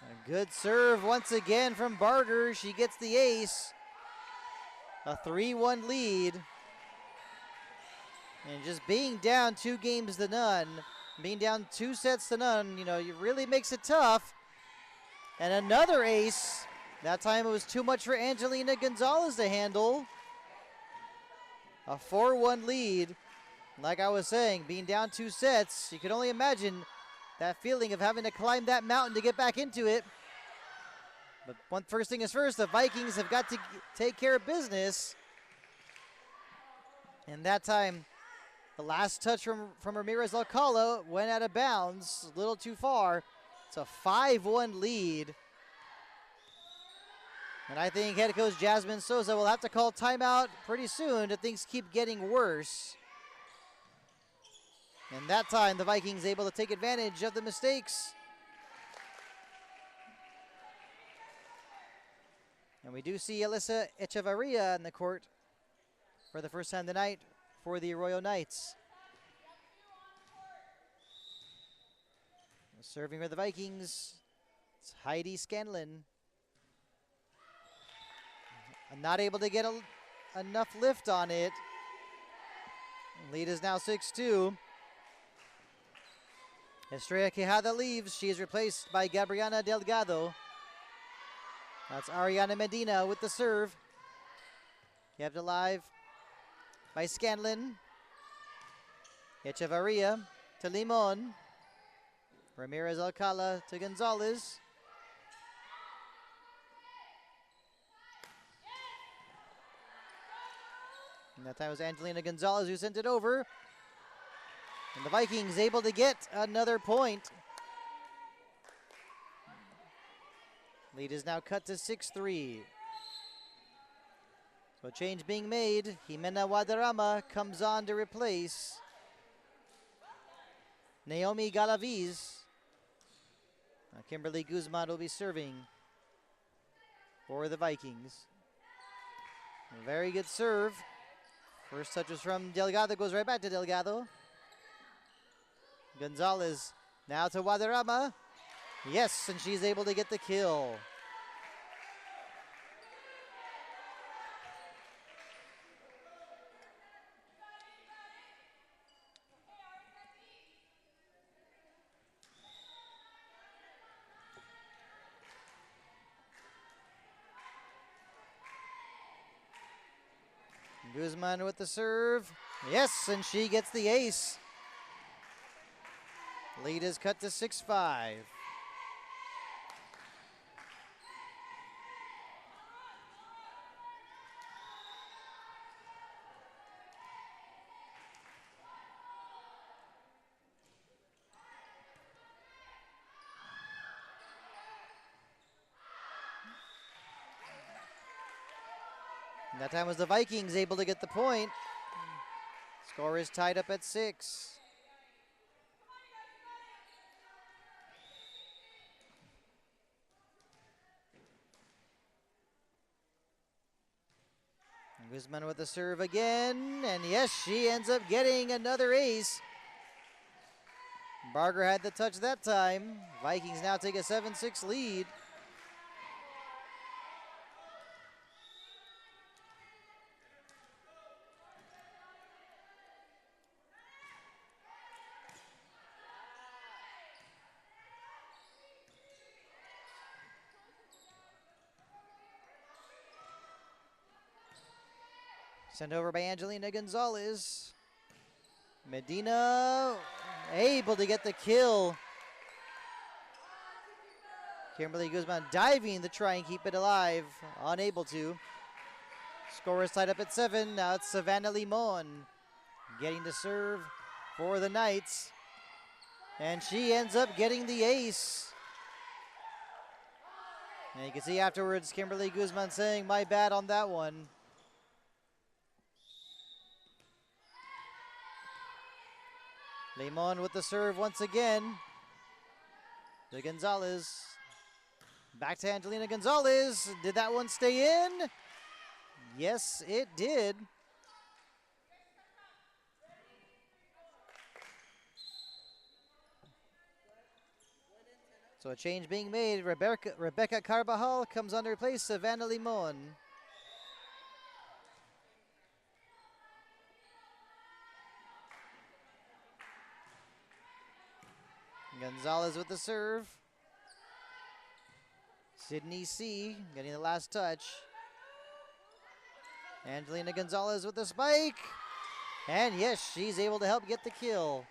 [SPEAKER 1] A good serve once again from Barger. She gets the ace. A 3-1 lead. And just being down 2 games to none, being down 2 sets to none, you know, it really makes it tough. And another ace. That time it was too much for Angelina Gonzalez to handle. A 4-1 lead. Like I was saying, being down 2 sets, you can only imagine that feeling of having to climb that mountain to get back into it. But first thing is first, the Vikings have got to take care of business. And that time, the last touch from Ramirez Alcala went out of bounds, a little too far. It's a 5-1 lead. And I think head coach Jasmine Souza will have to call timeout pretty soon if things keep getting worse. And that time, the Vikings able to take advantage of the mistakes. And we do see Alyssa Echevarria in the court for the first time tonight for the Arroyo Knights. Serving for the Vikings, it's Heidi Scanlon. Not able to get enough lift on it. Lead is now 6-2. Estrella Quijada leaves. She is replaced by Gabriana Delgado. That's Ariana Medina with the serve. Kept alive by Scanlon. Echevarria to Limon. Ramirez Alcala to Gonzalez. And that time was Angelina Gonzalez who sent it over. And the Vikings able to get another point. Lead is now cut to 6-3. So a change being made. Jimena Guadarrama comes on to replace Naomi Galaviz. Kimberly Guzman will be serving for the Vikings. A very good serve. First touch was from Delgado, goes right back to Delgado. Gonzalez now to Guadarrama. Yes, and she's able to get the kill. Guzman with the serve. Yes, and she gets the ace. Lead is cut to 6-5. That time was the Vikings able to get the point. Score is tied up at 6. Guzman with the serve again, and yes, she ends up getting another ace. Barger had the touch that time. Vikings now take a 7-6 lead. Sent over by Angelina Gonzalez. Medina able to get the kill. Kimberly Guzman diving to try and keep it alive. Unable to. Score is tied up at 7. Now it's Savannah Limon getting the serve for the Knights. And she ends up getting the ace. And you can see afterwards Kimberly Guzman saying, "My bad on that one." Limon with the serve once again. To Gonzalez. Back to Angelina Gonzalez. Did that one stay in? Yes, it did. So a change being made. Rebecca Carvajal comes on to replace Savannah Limon. Gonzalez with the serve. Sydney C. getting the last touch. Angelina Gonzalez with the spike. And yes, she's able to help get the kill.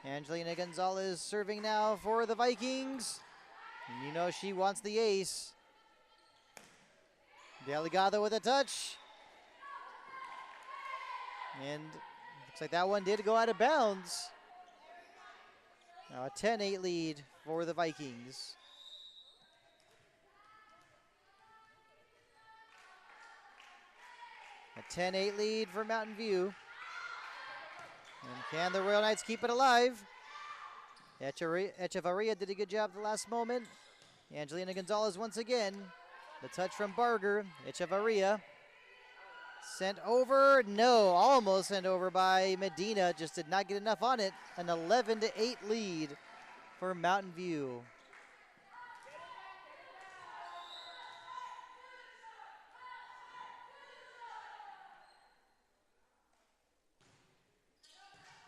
[SPEAKER 1] Angelina Gonzalez serving now for the Vikings. And you know she wants the ace. Delgado with a touch. And looks like that one did go out of bounds. Now a 10-8 lead for the Vikings. A 10-8 lead for Mountain View. And can the Royal Knights keep it alive? Echevarria did a good job at the last moment. Angelina Gonzalez once again. The touch from Barger. Echevarria sent over. No, almost sent over by Medina. Just did not get enough on it. An 11-8 lead for Mountain View.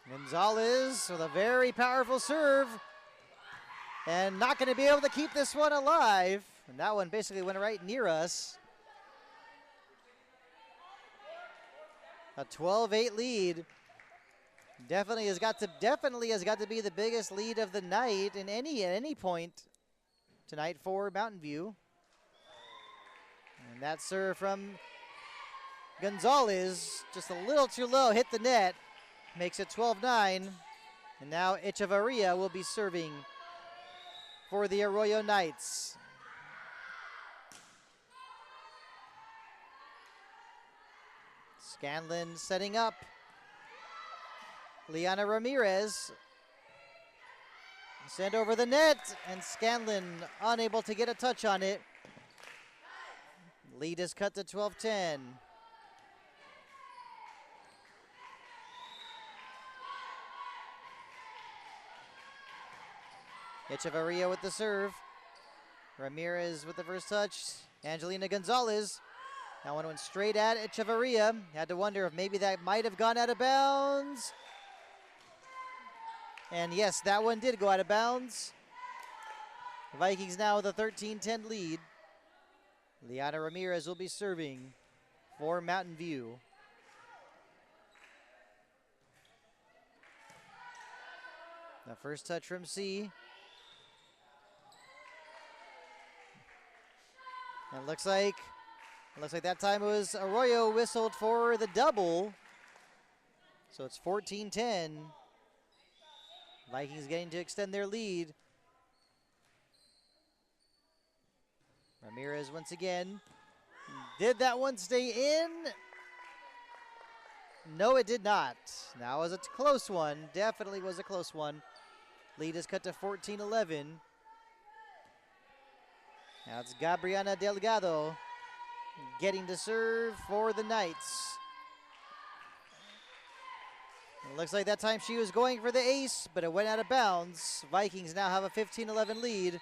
[SPEAKER 1] Gonzalez with a very powerful serve. And not going to be able to keep this one alive. And that one basically went right near us. A 12-8 lead. Definitely has got to be the biggest lead of the night at any point tonight for Mountain View. And that serve from Gonzalez, just a little too low, hit the net. Makes it 12-9. And now Echevarria will be serving for the Arroyo Knights. Scanlon setting up. Liana Ramirez. Sent over the net, and Scanlon unable to get a touch on it. Lead is cut to 12-10. Echevarria with the serve. Ramirez with the first touch. Angelina Gonzalez. That one went straight at Echevarria. Had to wonder if maybe that might have gone out of bounds. And yes, that one did go out of bounds. The Vikings now with a 13-10 lead. Liana Ramirez will be serving for Mountain View. The first touch from C. And it looks like that time it was Arroyo whistled for the double. So it's 14-10. Vikings getting to extend their lead. Ramirez once again. Did that one stay in? No, it did not. That was a close one. Definitely was a close one. Lead is cut to 14-11. Now it's Gabriana Delgado getting to serve for the Knights. It looks like that time she was going for the ace, but it went out of bounds. Vikings now have a 15-11 lead.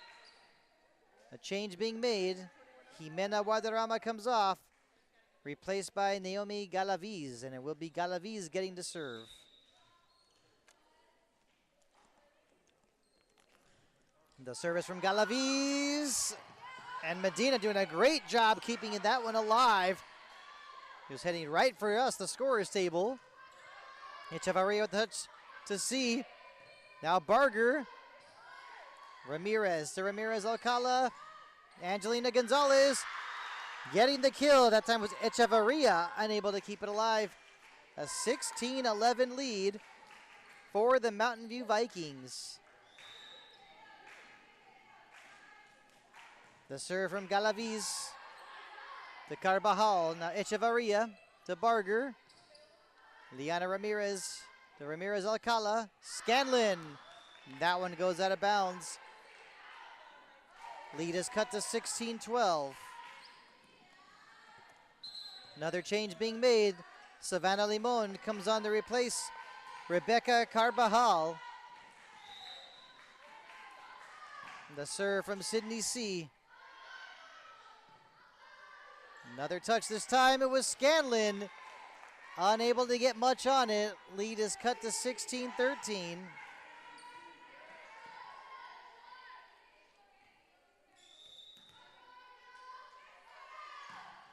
[SPEAKER 1] A change being made. Jimena Guadarrama comes off, replaced by Naomi Galaviz, and it will be Galaviz getting to serve. The service from Galaviz, and Medina doing a great job keeping that one alive. He was heading right for us, the scorer's table. Echevarria with the touch to C. Now Barger. Ramirez to Ramirez Alcala. Angelina Gonzalez getting the kill. That time was Echevarria unable to keep it alive. A 16-11 lead for the Mountain View Vikings. The serve from Galaviz to Carvajal. Now Echevarria to Barger. Liana Ramirez to Ramirez Alcala. Scanlon. That one goes out of bounds. Lead is cut to 16-12. Another change being made. Savannah Limon comes on to replace Rebecca Carvajal. The serve from Sydney C. Another touch this time. It was Scanlon. Unable to get much on it. Lead is cut to 16-13.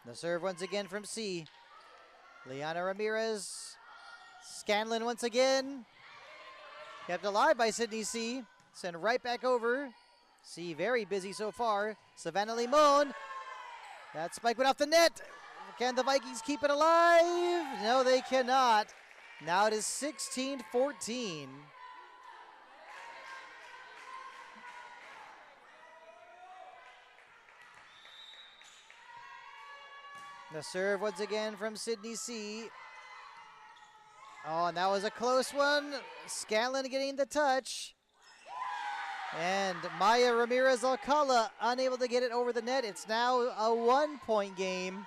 [SPEAKER 1] The serve once again from C. Liana Ramirez. Scanlon once again. Kept alive by Sydney C. Sent right back over. C very busy so far. Savannah Limon. That spike went off the net. Can the Vikings keep it alive? No, they cannot. Now it is 16-14. The serve once again from Sydney C. Oh, and that was a close one. Scanlon getting the touch. And Maya Ramirez Alcala unable to get it over the net. It's now a 1-point game.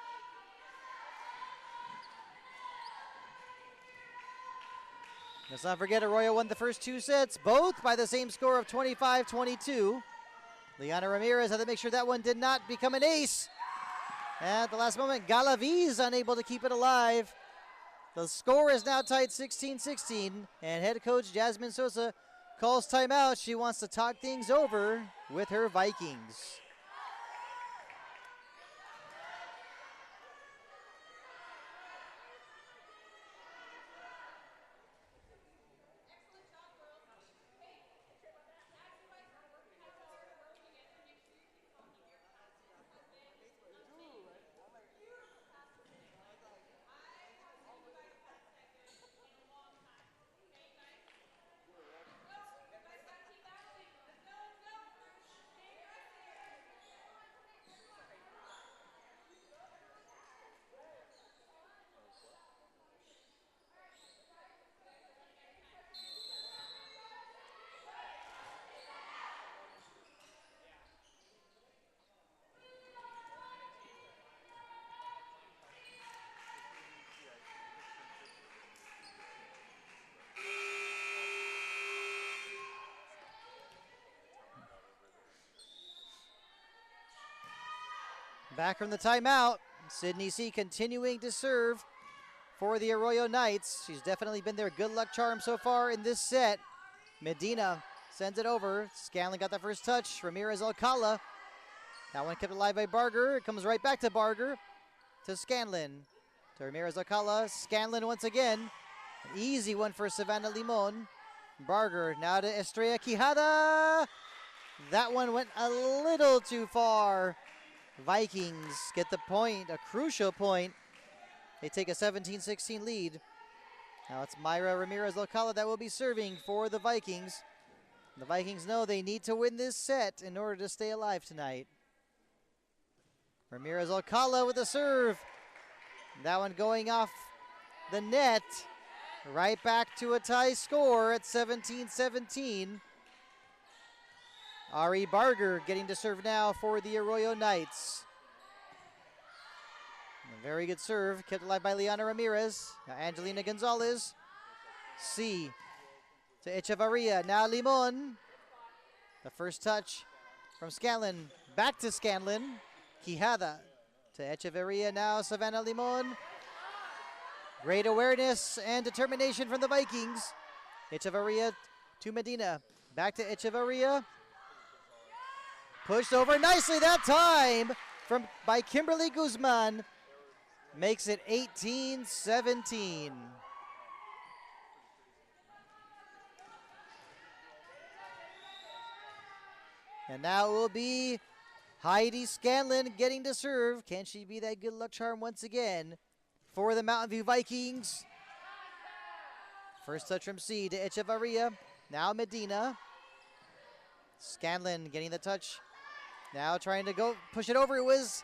[SPEAKER 1] Let's not forget Arroyo won the first two sets, both by the same score of 25-22. Liana Ramirez had to make sure that one did not become an ace. At the last moment, Galaviz unable to keep it alive. The score is now tied 16-16, and head coach Jasmine Sosa calls timeout. She wants to talk things over with her Vikings. Back from the timeout, Sydney C continuing to serve for the Arroyo Knights. She's definitely been their good luck charm so far in this set. Medina sends it over. Scanlon got the first touch. Ramirez Alcala. That one kept alive by Barger. It comes right back to Barger. To Scanlon. To Ramirez Alcala. Scanlon once again. An easy one for Savannah Limon. Barger now to Estrella Quijada. That one went a little too far. Vikings get the point, a crucial point. They take a 17-16 lead. Now it's Mayra Ramirez-Alcala that will be serving for the Vikings. The Vikings know they need to win this set in order to stay alive tonight. Ramirez-Alcala with a serve. That one going off the net. Right back to a tie score at 17-17. Ari Barger getting to serve now for the Arroyo Knights. A very good serve, kept alive by Liana Ramirez. Now Angelina Gonzalez. C to Echevarria. Now Limon. The first touch from Scanlon. Back to Scanlon. Quijada to Echevarria. Now Savannah Limon. Great awareness and determination from the Vikings. Echevarria to Medina. Back to Echevarria. Pushed over nicely that time by Kimberly Guzman. Makes it 18-17. And now it will be Heidi Scanlon getting to serve. Can she be that good luck charm once again for the Mountain View Vikings? First touch from C to Echevarria. Now Medina. Scanlon getting the touch. Now trying to go push it over. It was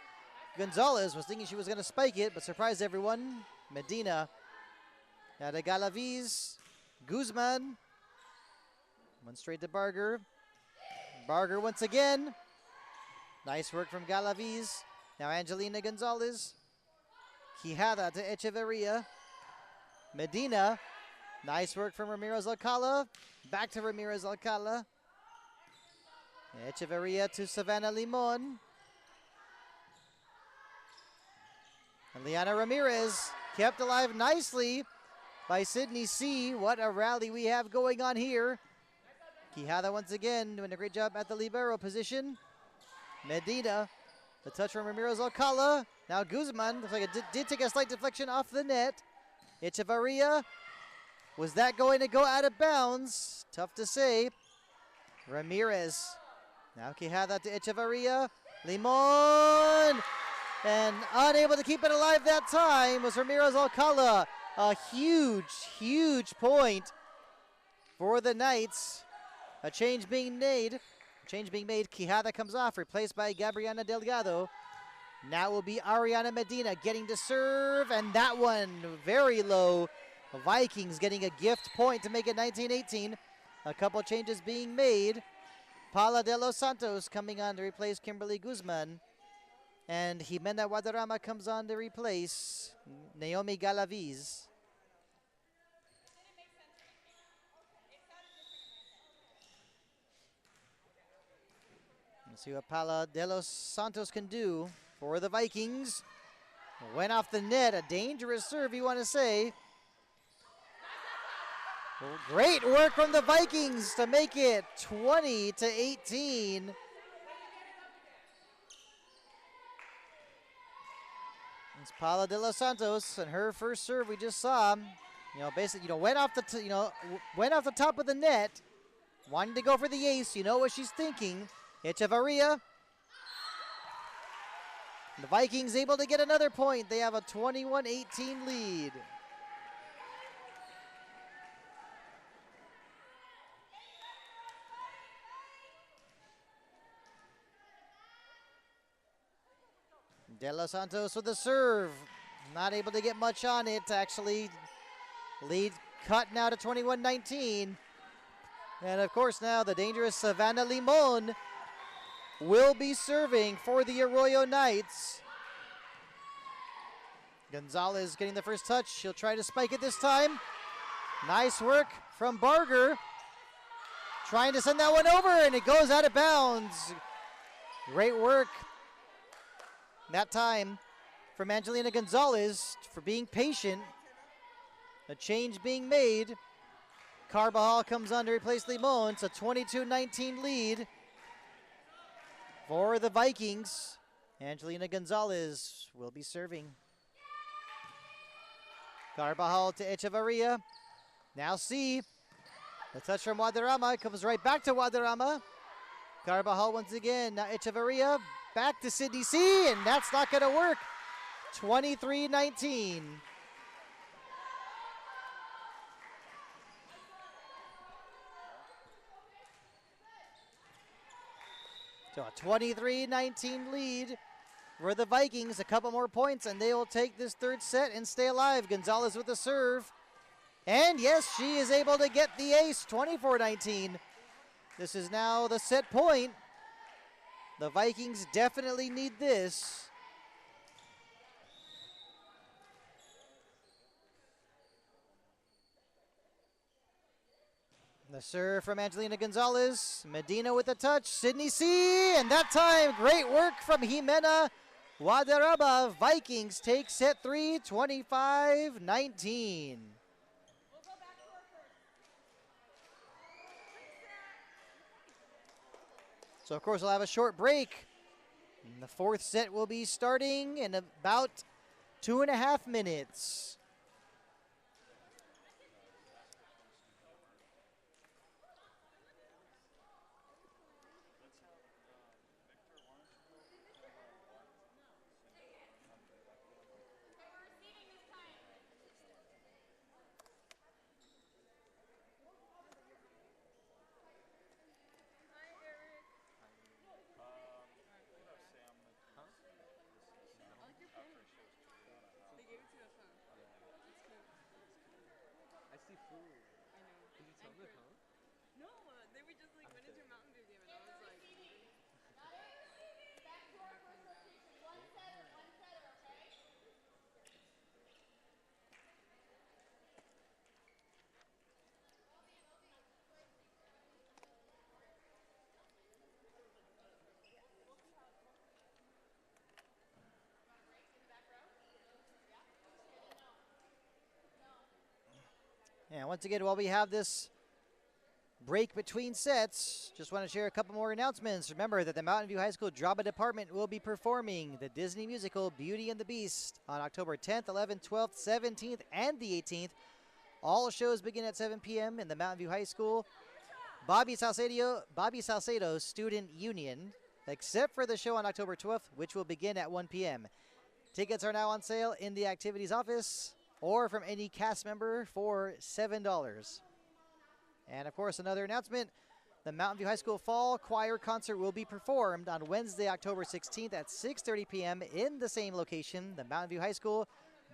[SPEAKER 1] Gonzalez. Was thinking she was going to spike it, but surprised everyone. Medina. Now to Galaviz. Guzman. One straight to Barger. Barger once again. Nice work from Galaviz. Now Angelina Gonzalez. Quijada to Echevarria. Medina. Nice work from Ramirez-Alcala. Back to Ramirez-Alcala. Echevarria to Savannah Limon. And Liana Ramirez kept alive nicely by Sydney C. What a rally we have going on here. Quijada once again doing a great job at the libero position. Medina, the touch from Ramirez-Alcala. Now Guzman, looks like it did take a slight deflection off the net. Echevarria, was that going to go out of bounds? Tough to say. Ramirez, now Quijada to Echevarria. Limon, and unable to keep it alive that time was Ramirez-Alcala. A huge, huge point for the Knights. A change being made. Quijada comes off, replaced by Gabriana Delgado. Now will be Ariana Medina getting to serve, and that one very low. The Vikings getting a gift point to make it 19-18. A couple changes being made. Paula de los Santos coming on to replace Kimberly Guzman. And Jimena Guadarrama comes on to replace Naomi Galaviz. Let's see what Paula de los Santos can do for the Vikings. Went off the net, a dangerous serve you want to say. Well, great work from the Vikings to make it 20-18. It's Paula de los Santos, and her first serve we just saw. Basically, went off the top of the net, wanting to go for the ace. You know what she's thinking. Echevarria. The Vikings able to get another point. They have a 21-18 lead. De Los Santos with the serve. Not able to get much on it. Actually, lead cut now to 21-19. And of course now the dangerous Savannah Limon will be serving for the Arroyo Knights. Gonzalez getting the first touch. She'll try to spike it this time. Nice work from Barger. Trying to send that one over, and it goes out of bounds. Great work that time from Angelina Gonzalez for being patient. A change being made. Carbajal comes on to replace Limon. It's a 22-19 lead for the Vikings. Angelina Gonzalez will be serving. Carbajal to Echevarria. Now C. The touch from Guadarrama comes right back to Guadarrama. Carbajal once again. Now Echevarria back to Sydney C. And that's not going to work. 23-19. So a 23-19 lead for the Vikings. A couple more points and they will take this third set and stay alive. Gonzalez with the serve. And yes, she is able to get the ace, 24-19. This is now the set point. The Vikings definitely need this. The serve from Angelina Gonzalez. Medina with the touch. Sydney C. And that time, great work from Jimena Guadarrama. Vikings take set 3, 25-19. So, of course, we'll have a short break. And the fourth set will be starting in about 2.5 minutes. And once again, while we have this break between sets, just want to share a couple more announcements. Remember that the Mountain View High School Drama Department will be performing the Disney musical Beauty and the Beast on October 10th, 11th, 12th, 17th, and the 18th. All shows begin at 7 p.m. in the Mountain View High School. Bobby Salcedo Student Union, except for the show on October 12th, which will begin at 1 p.m. Tickets are now on sale in the activities office or from any cast member for $7. And of course, another announcement, the Mountain View High School Fall Choir Concert will be performed on Wednesday, October 16th at 6:30 p.m. in the same location, the Mountain View High School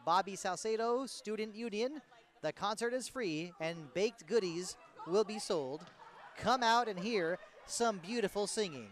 [SPEAKER 1] Bobby Salcedo Student Union. The concert is free and baked goodies will be sold. Come out and hear some beautiful singing.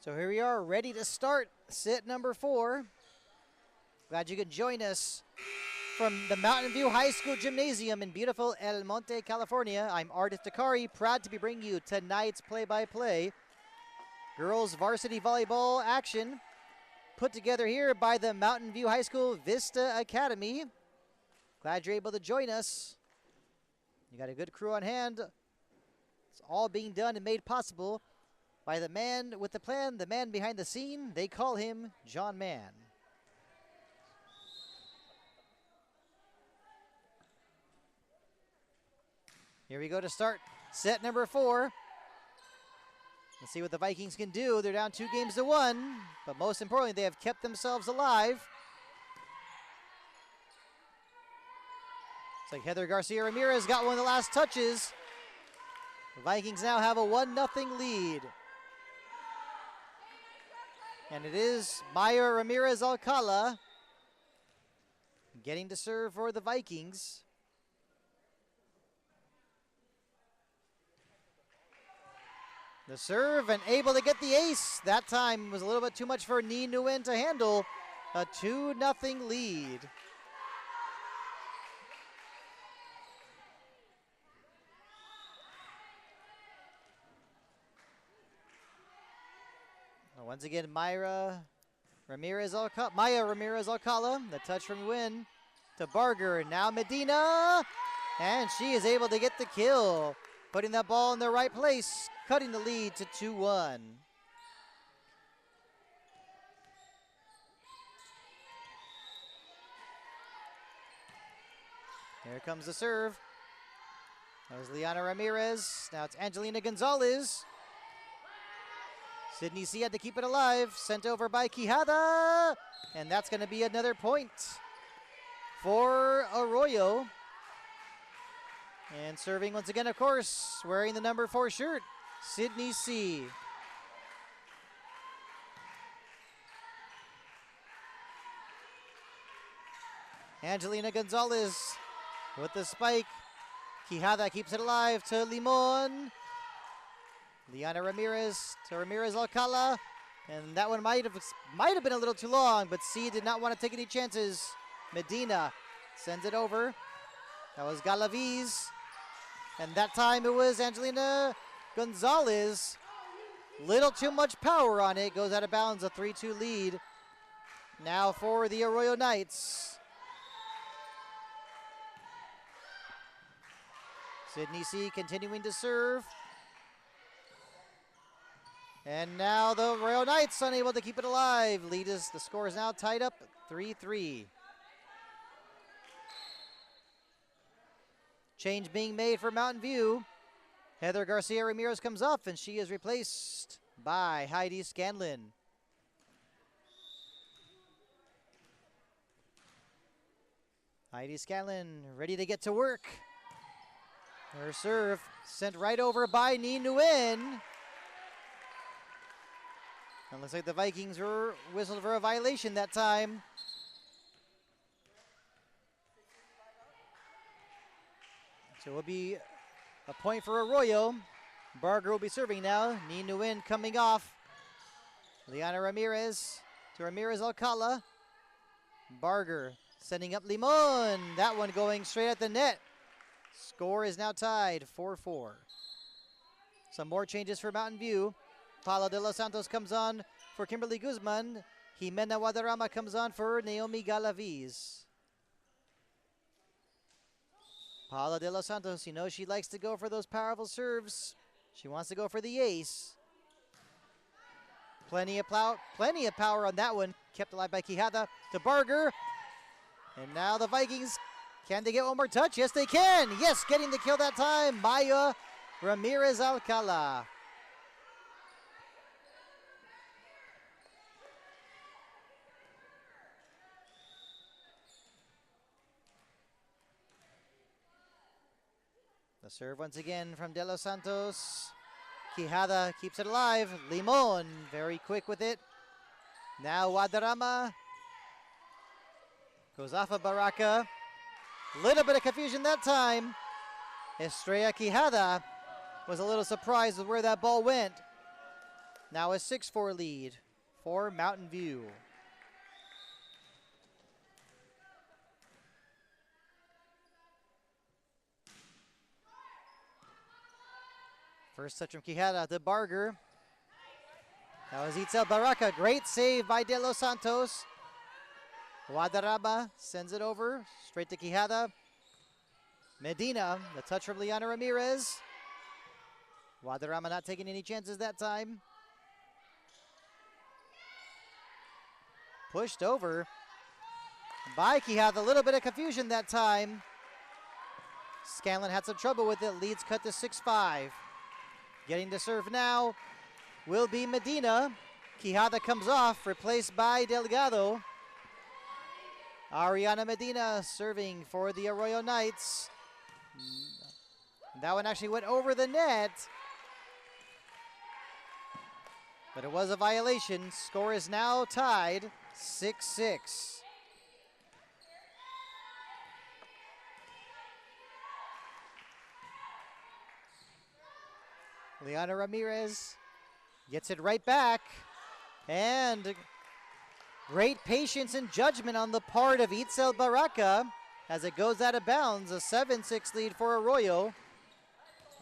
[SPEAKER 1] So here we are, ready to start set number 4. Glad you could join us from the Mountain View High School Gymnasium in beautiful El Monte, California. I'm Ardith Dakari, proud to be bringing you tonight's play-by-play. Girls varsity volleyball action put together here by the Mountain View High School Vista Academy. Glad you're able to join us. You got a good crew on hand. It's all being done and made possible by the man with the plan, the man behind the scene. They call him John Mann. Here we go to start set number 4. Let's see what the Vikings can do. They're down 2-1, but most importantly, they have kept themselves alive. It's like Heather Garcia Ramirez got one of the last touches. The Vikings now have a 1-0 lead. And it is Maya Ramirez Alcala getting to serve for the Vikings. The serve and able to get the ace. That time was a little bit too much for Ni Nguyen to handle. A 2-0 lead. Once again, Maya Ramirez Alcala, the touch from Win to Barger. Now Medina, and she is able to get the kill, putting that ball in the right place, cutting the lead to 2-1. Here comes the serve. That was Liana Ramirez. Now it's Angelina Gonzalez. Sydney C had to keep it alive. Sent over by Quijada. And that's going to be another point for Arroyo. And serving once again, of course, wearing the number 4 shirt, Sydney C. Angelina Gonzalez with the spike. Quijada keeps it alive to Limon. Liana Ramirez to Ramirez Alcala. And that one might have been a little too long, but C did not want to take any chances. Medina sends it over. That was Galaviz. And that time it was Angelina Gonzalez. Little too much power on it. Goes out of bounds, a 3-2 lead. Now for the Arroyo Knights. Sydney C continuing to serve. And now the Arroyo Knights unable to keep it alive. The score is now tied up 3-3. Change being made for Mountain View. Heather Garcia Ramirez comes off, and she is replaced by Heidi Scanlon. Heidi Scanlon ready to get to work. Her serve sent right over by Ni Nguyen. And looks like the Vikings were whistled for a violation that time. So it will be a point for Arroyo. Barger will be serving now. Ni Nguyen coming off. Liana Ramirez to Ramirez Alcala. Barger sending up Limon. That one going straight at the net. Score is now tied 4-4. Some more changes for Mountain View. Paula de los Santos comes on for Kimberly Guzman. Jimena Guadarrama comes on for Naomi Galaviz. Paula de los Santos, you know she likes to go for those powerful serves. She wants to go for the ace. Plenty of power on that one. Kept alive by Quijada to Barger. And now the Vikings, can they get one more touch? Yes, they can. Yes, getting the kill that time. Maya Ramirez Alcala. The serve once again from De Los Santos. Quijada keeps it alive. Limon very quick with it. Now Guadarrama goes off of Baraka. Little bit of confusion that time. Estrella Quijada was a little surprised with where that ball went. Now a 6-4 lead for Mountain View. First touch from Quijada to Barger. That was Itzel Baraka. Great save by De Los Santos. Guadarrama sends it over straight to Quijada. Medina, the touch from Liana Ramirez. Guadarrama not taking any chances that time. Pushed over by Quijada. A little bit of confusion that time. Scanlon had some trouble with it. Leads cut to 6-5. Getting to serve now will be Medina. Quijada comes off, replaced by Delgado. Ariana Medina serving for the Arroyo Knights. That one actually went over the net. But it was a violation. Score is now tied 6-6. Liana Ramirez gets it right back. And great patience and judgment on the part of Itzel Baraka as it goes out of bounds. A 7-6 lead for Arroyo.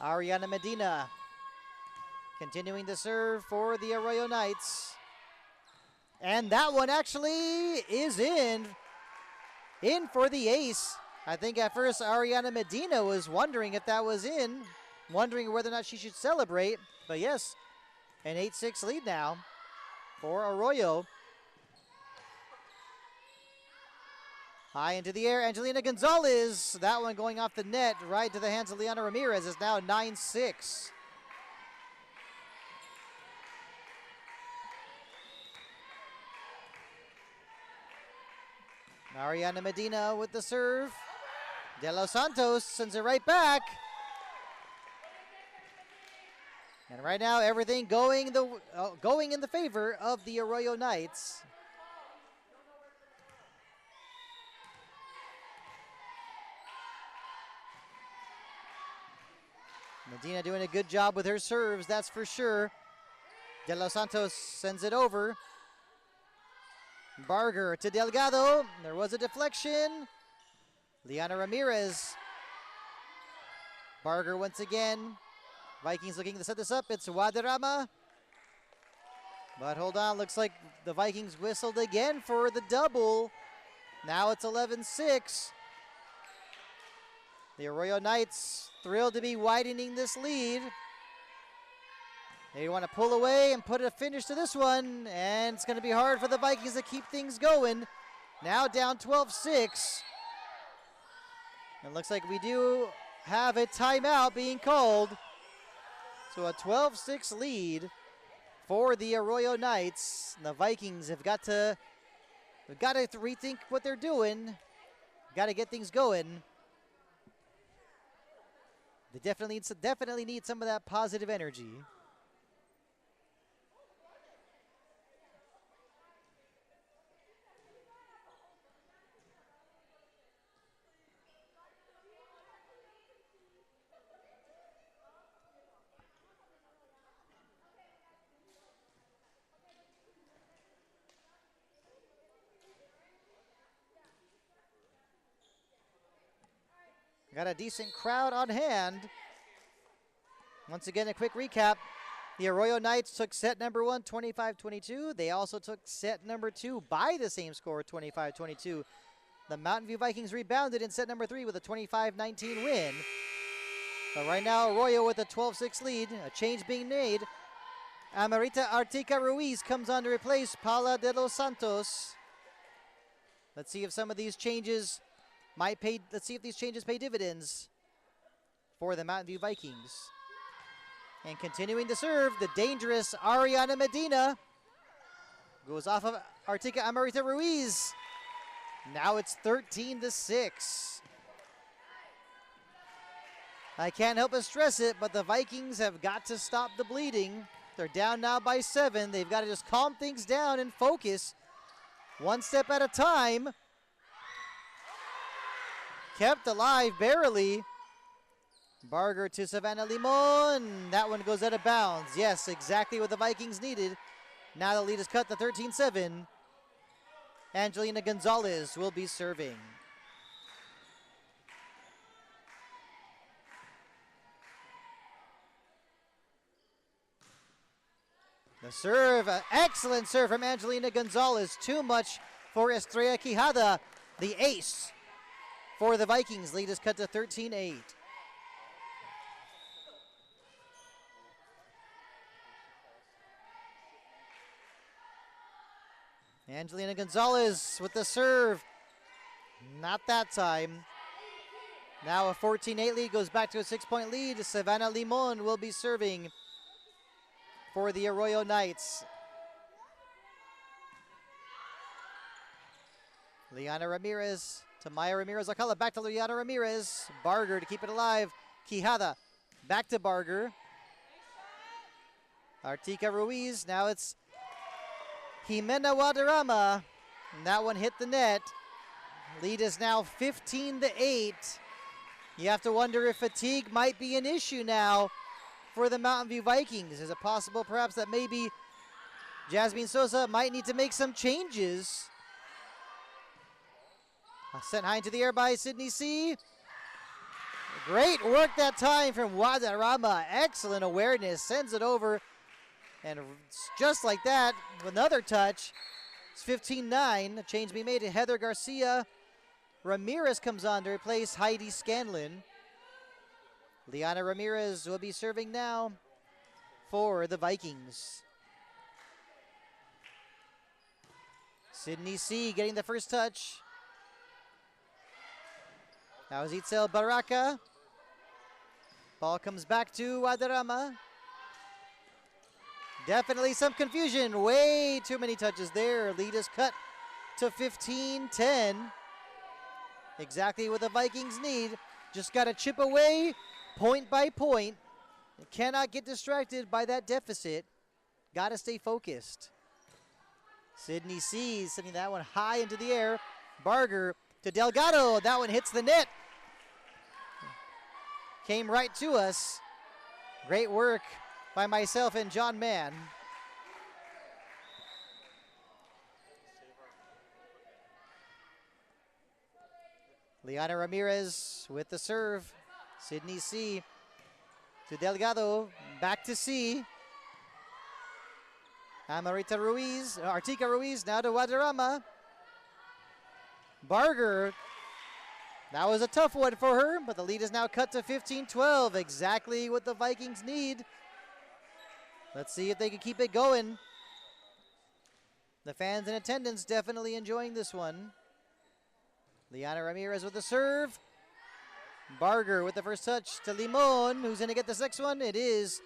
[SPEAKER 1] Ariana Medina continuing to serve for the Arroyo Knights. And that one actually is in for the ace. I think at first Ariana Medina was wondering if that was in, wondering whether or not she should celebrate. But yes, an 8-6 lead now for Arroyo. High into the air, Angelina Gonzalez. That one going off the net right to the hands of Liana Ramirez. Is now 9-6. Ariana Medina with the serve. De Los Santos sends it right back. And right now, everything going in the favor of the Arroyo Knights. Medina doing a good job with her serves, that's for sure. De Los Santos sends it over. Barger to Delgado. There was a deflection. Liana Ramirez. Barger once again. Vikings looking to set this up. It's Wadarama. But hold on, looks like the Vikings whistled again for the double. Now it's 11-6. The Arroyo Knights thrilled to be widening this lead. They want to pull away and put a finish to this one, and it's going to be hard for the Vikings to keep things going. Now down 12-6. It looks like we do have a timeout being called. So a 12-6 lead for the Arroyo Knights. The Vikings have got to rethink what they're doing. Got to get things going. They definitely need some of that positive energy. Got a decent crowd on hand. Once again, a quick recap. The Arroyo Knights took set number 1, 25-22. They also took set number 2 by the same score, 25-22. The Mountain View Vikings rebounded in set number 3 with a 25-19 win. But right now, Arroyo with a 12-6 lead. A change being made. Amarita Artica Ruiz comes on to replace Paula de los Santos. Let's see if some of these changes let's see if these changes pay dividends for the Mountain View Vikings. And continuing to serve, the dangerous Ariana Medina goes off of Artica Amarita Ruiz. Now it's 13-6. I can't help but stress it, but the Vikings have got to stop the bleeding. They're down now by 7. They've got to just calm things down and focus one step at a time. Kept alive barely. Barger to Savannah Limon. That one goes out of bounds. Yes, exactly what the Vikings needed. Now the lead is cut to 13-7. Angelina Gonzalez will be serving. The serve, an excellent serve from Angelina Gonzalez. Too much for Estrella Quijada, the ace for the Vikings. Lead is cut to 13-8. Angelina Gonzalez with the serve. Not that time. Now a 14-8 lead goes back to a 6-point lead. Savannah Limon will be serving for the Arroyo Knights. Liana Ramirez to Maya Ramirez Alcala. Back to Liana Ramirez. Barger to keep it alive. Quijada back to Barger. Artica Ruiz. Now it's Jimena Wadarama. And that one hit the net. Lead is now 15-8. You have to wonder if fatigue might be an issue now for the Mountain View Vikings. Is it possible perhaps that maybe Jasmine Sosa might need to make some changes? Sent high into the air by Sydney C. Great work that time from Wadarama. Excellent awareness. Sends it over. And just like that, with another touch, It's 15-9. A change being made. Heather Garcia Ramirez comes on to replace Heidi Scanlon. Liana Ramirez will be serving now for the Vikings. Sydney C getting the first touch. Now is Itzel Baraka. Ball comes back to Guadarrama. Definitely some confusion. Way too many touches there. Lead is cut to 15-10. Exactly what the Vikings need. Just got to chip away point by point. You cannot get distracted by that deficit. Got to stay focused. Sydney C sending that one high into the air. Barger to Delgado. That one hits the net. Came right to us. Great work by myself and John Mann. Liana Ramirez with the serve. Sydney C to Delgado. Back to C. Artika Ruiz now to Guadarrama. Barger. That was a tough one for her, but the lead is now cut to 15-12. Exactly what the Vikings need. Let's see if they can keep it going. The fans in attendance definitely enjoying this one. Liana Ramirez with the serve. Barger with the first touch to Limon. Who's going to get this next one? It is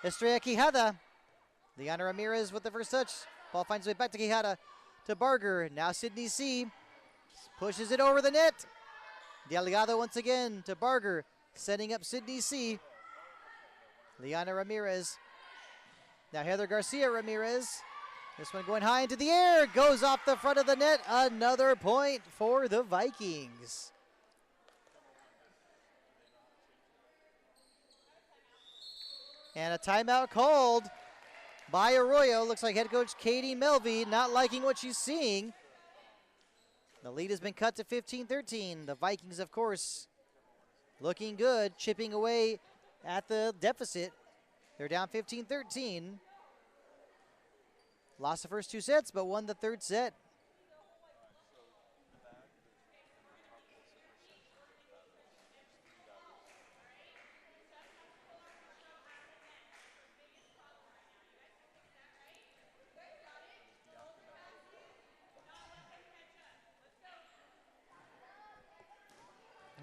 [SPEAKER 1] Estrella Quijada. Liana Ramirez with the first touch. Ball finds its way back to Quijada to Barger. Now Sydney C pushes it over the net. Delgado once again to Barger, setting up Sydney C. Liana Ramirez. Now Heather Garcia Ramirez. This one going high into the air. Goes off the front of the net. Another point for the Vikings. And a timeout called by Arroyo. Looks like head coach Katie Melvey not liking what she's seeing. The lead has been cut to 15-13. The Vikings, of course, looking good, chipping away at the deficit. They're down 15-13. Lost the first two sets, but won the third set.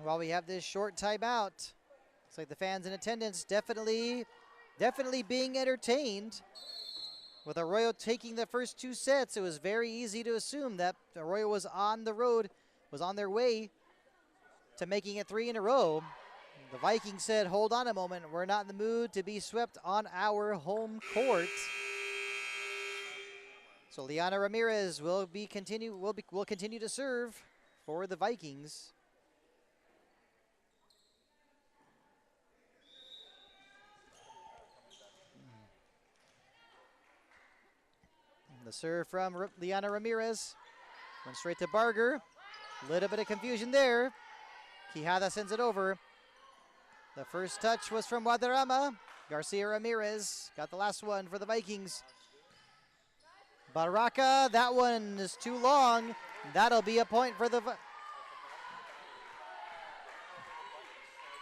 [SPEAKER 1] While we have this short timeout, looks like the fans in attendance definitely being entertained. With Arroyo taking the first two sets, it was very easy to assume that Arroyo was on the road, was on their way to making it 3 in a row. The Vikings said, hold on a moment, we're not in the mood to be swept on our home court. So Liana Ramirez will continue to serve for the Vikings. The serve from Liana Ramirez. Went straight to Barger. Little bit of confusion there. Quijada sends it over. The first touch was from Guadarrama. Garcia Ramirez got the last one for the Vikings. Baraka, that one is too long. That'll be a point for the...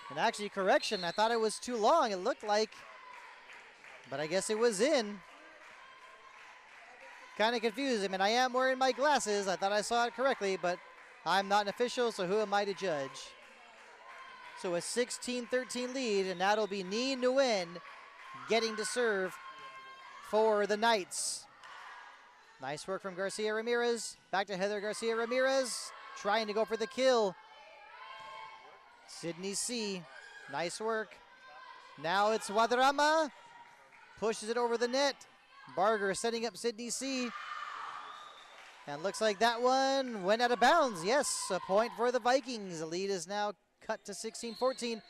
[SPEAKER 1] And actually, correction, I thought it was too long. It looked like, but I guess it was in. Kind of confused. I mean, I am wearing my glasses. I thought I saw it correctly, but I'm not an official, so who am I to judge? So a 16-13 lead, and that'll be Ni Nguyen getting to serve for the Knights. Nice work from Garcia Ramirez. Back to Heather Garcia Ramirez, trying to go for the kill. Sydney C, nice work. Now it's Guadarrama, pushes it over the net. Barger setting up Sydney C. And looks like that one went out of bounds. Yes, a point for the Vikings. The lead is now cut to 16-14.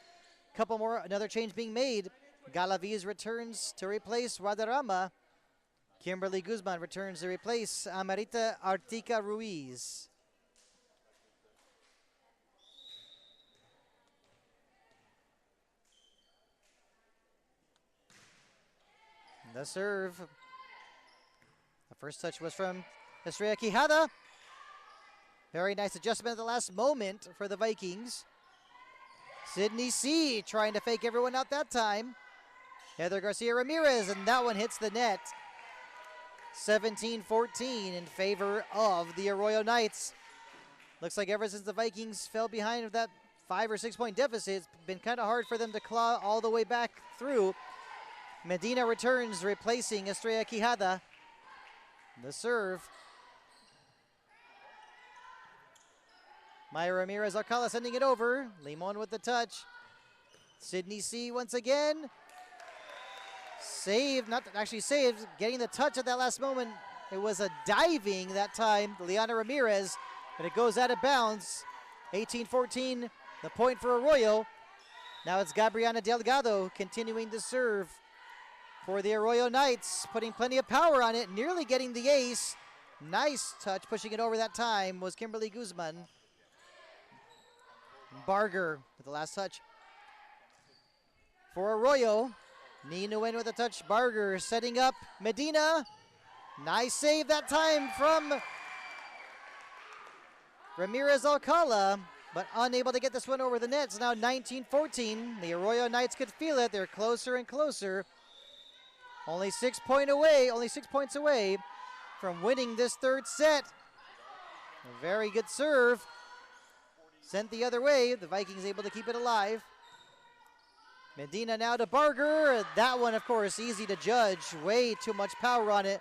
[SPEAKER 1] Couple more, another change being made. Galaviz returns to replace Guadarrama. Kimberly Guzman returns to replace Amarita Artika Ruiz. The serve. The first touch was from Estrella Quijada. Very nice adjustment at the last moment for the Vikings. Sydney C trying to fake everyone out that time. Heather Garcia Ramirez, and that one hits the net. 17-14 in favor of the Arroyo Knights. Looks like ever since the Vikings fell behind of that 5 or 6 point deficit, it's been kind of hard for them to claw all the way back through. Medina returns, replacing Estrella Quijada. The serve. Maya Ramirez Alcala sending it over. Limon with the touch. Sydney C once again. Saved, not actually saved, getting the touch at that last moment. It was a diving that time, Liana Ramirez, but it goes out of bounds. 18-14, the point for Arroyo. Now it's Gabriana Delgado continuing to serve for the Arroyo Knights, putting plenty of power on it, nearly getting the ace. Nice touch, pushing it over that time was Kimberly Guzman. Barger with the last touch for Arroyo. Nina in with a touch. Barger setting up Medina. Nice save that time from Ramirez Alcala, but unable to get this one over the net. It's now 19-14. The Arroyo Knights could feel it. They're closer and closer. Only 6 points away from winning this third set. A very good serve. Sent the other way. The Vikings able to keep it alive. Medina now to Barger. That one, of course, easy to judge. Way too much power on it.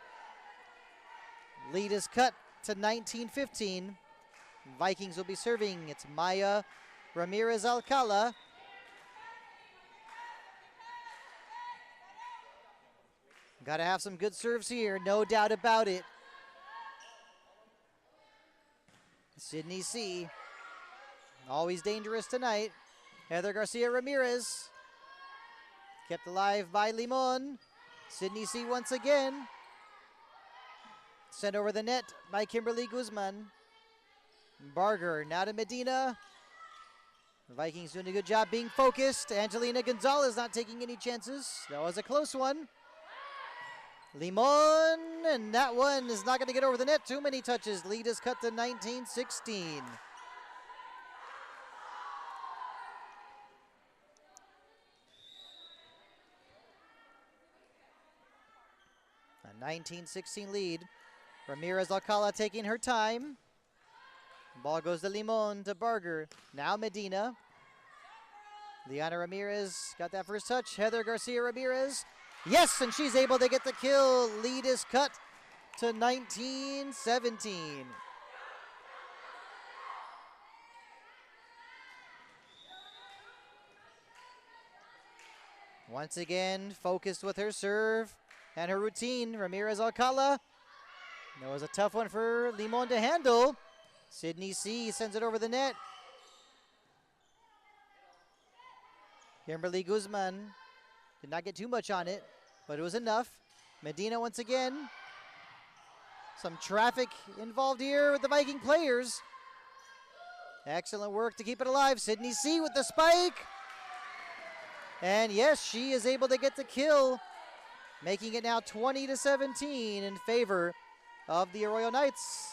[SPEAKER 1] Lead is cut to 19-15. Vikings will be serving. It's Maya Ramirez Alcala. Got to have some good serves here, no doubt about it. Sydney C. Always dangerous tonight. Heather Garcia Ramirez. Kept alive by Limon. Sydney C once again. Sent over the net by Kimberly Guzman. Barger now to Medina. The Vikings doing a good job being focused. Angelina Gonzalez not taking any chances. That was a close one. Limon, and that one is not going to get over the net. Too many touches. Lead is cut to 19-16. A 19-16 lead. Ramirez Alcala taking her time. Ball goes to Limon, to Barger. Now Medina. Liana Ramirez got that first touch. Heather Garcia Ramirez. Yes, and she's able to get the kill. Lead is cut to 19-17. Once again, focused with her serve and her routine. Ramirez Alcala. That was a tough one for Limon to handle. Sydney C sends it over the net. Kimberly Guzman did not get too much on it, but it was enough. Medina once again. Some traffic involved here with the Viking players. Excellent work to keep it alive. Sydney C with the spike. And yes, she is able to get the kill, making it now 20-17 in favor of the Arroyo Knights.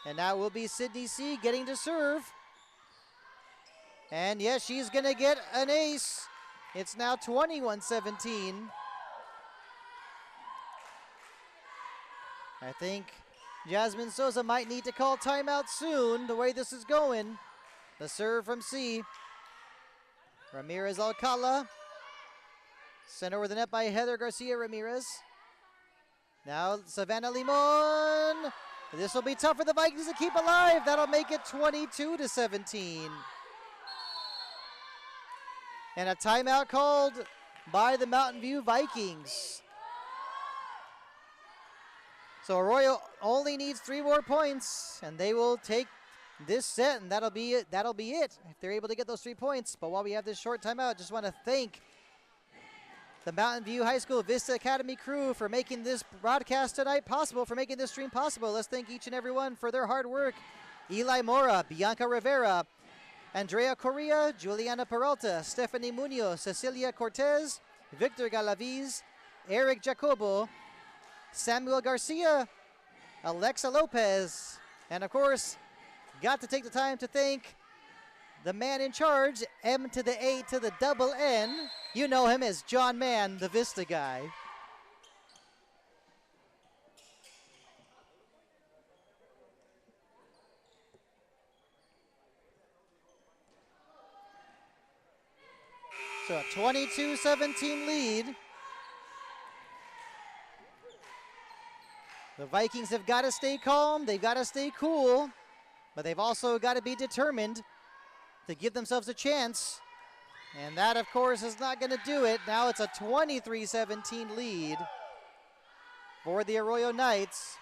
[SPEAKER 1] And now will be Sydney C getting to serve. And yes, she's going to get an ace. It's now 21-17. I think Jasmine Sosa might need to call timeout soon, the way this is going. The serve from C. Ramirez Alcala. Sent over the net by Heather Garcia Ramirez. Now Savannah Limon. This will be tough for the Vikings to keep alive. That'll make it 22-17. And a timeout called by the Mountain View Vikings. So Arroyo only needs 3 more points, and they will take this set, and that'll be it. That'll be it if they're able to get those 3 points. But while we have this short timeout, just want to thank the Mountain View High School Vista Academy crew for making this broadcast tonight possible, for making this stream possible. Let's thank each and every one for their hard work. Eli Mora, Bianca Rivera, Andrea Correa, Juliana Peralta, Stephanie Munoz, Cecilia Cortez, Victor Galaviz, Eric Jacobo, Samuel Garcia, Alexa Lopez, and of course, got to take the time to thank the man in charge, M to the A to the double N. You know him as John Mann, the Vista guy. So a 22-17 lead. The Vikings have got to stay calm, they've got to stay cool, but they've also got to be determined to give themselves a chance. And that, of course, is not going to do it. Now it's a 23-17 lead for the Arroyo Knights.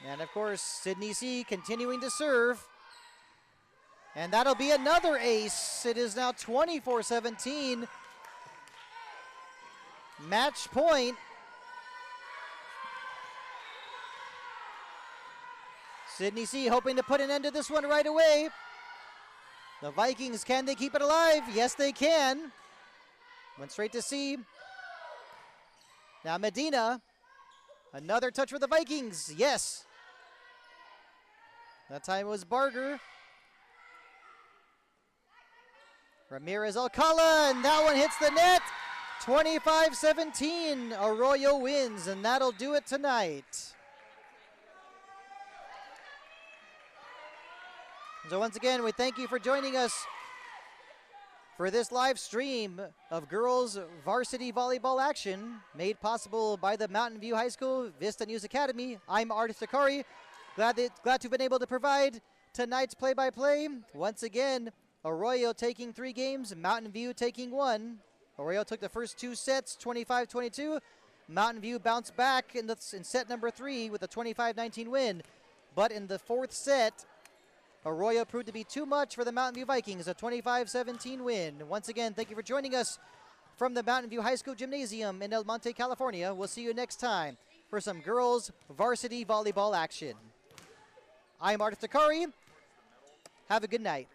[SPEAKER 1] And, of course, Sydney C continuing to serve. And that'll be another ace. It is now 24-17. Match point. Sydney C hoping to put an end to this one right away. The Vikings, can they keep it alive? Yes, they can. Went straight to C. Now Medina. Another touch for the Vikings. Yes. That time it was Barger. Ramirez Alcala, and that one hits the net. 25-17. Arroyo wins, and that'll do it tonight. So once again, we thank you for joining us for this live stream of girls varsity volleyball action made possible by the Mountain View High School Vista News Academy. I'm Artis Takari. Glad to have been able to provide tonight's play-by-play. Once again, Arroyo taking 3 games, Mountain View taking 1. Arroyo took the first 2 sets, 25-22. Mountain View bounced back in set number 3 with a 25-19 win. But in the 4th set, Arroyo proved to be too much for the Mountain View Vikings, a 25-17 win. Once again, thank you for joining us from the Mountain View High School Gymnasium in El Monte, California. We'll see you next time for some girls varsity volleyball action. I'm Artis Takari. Have a good night.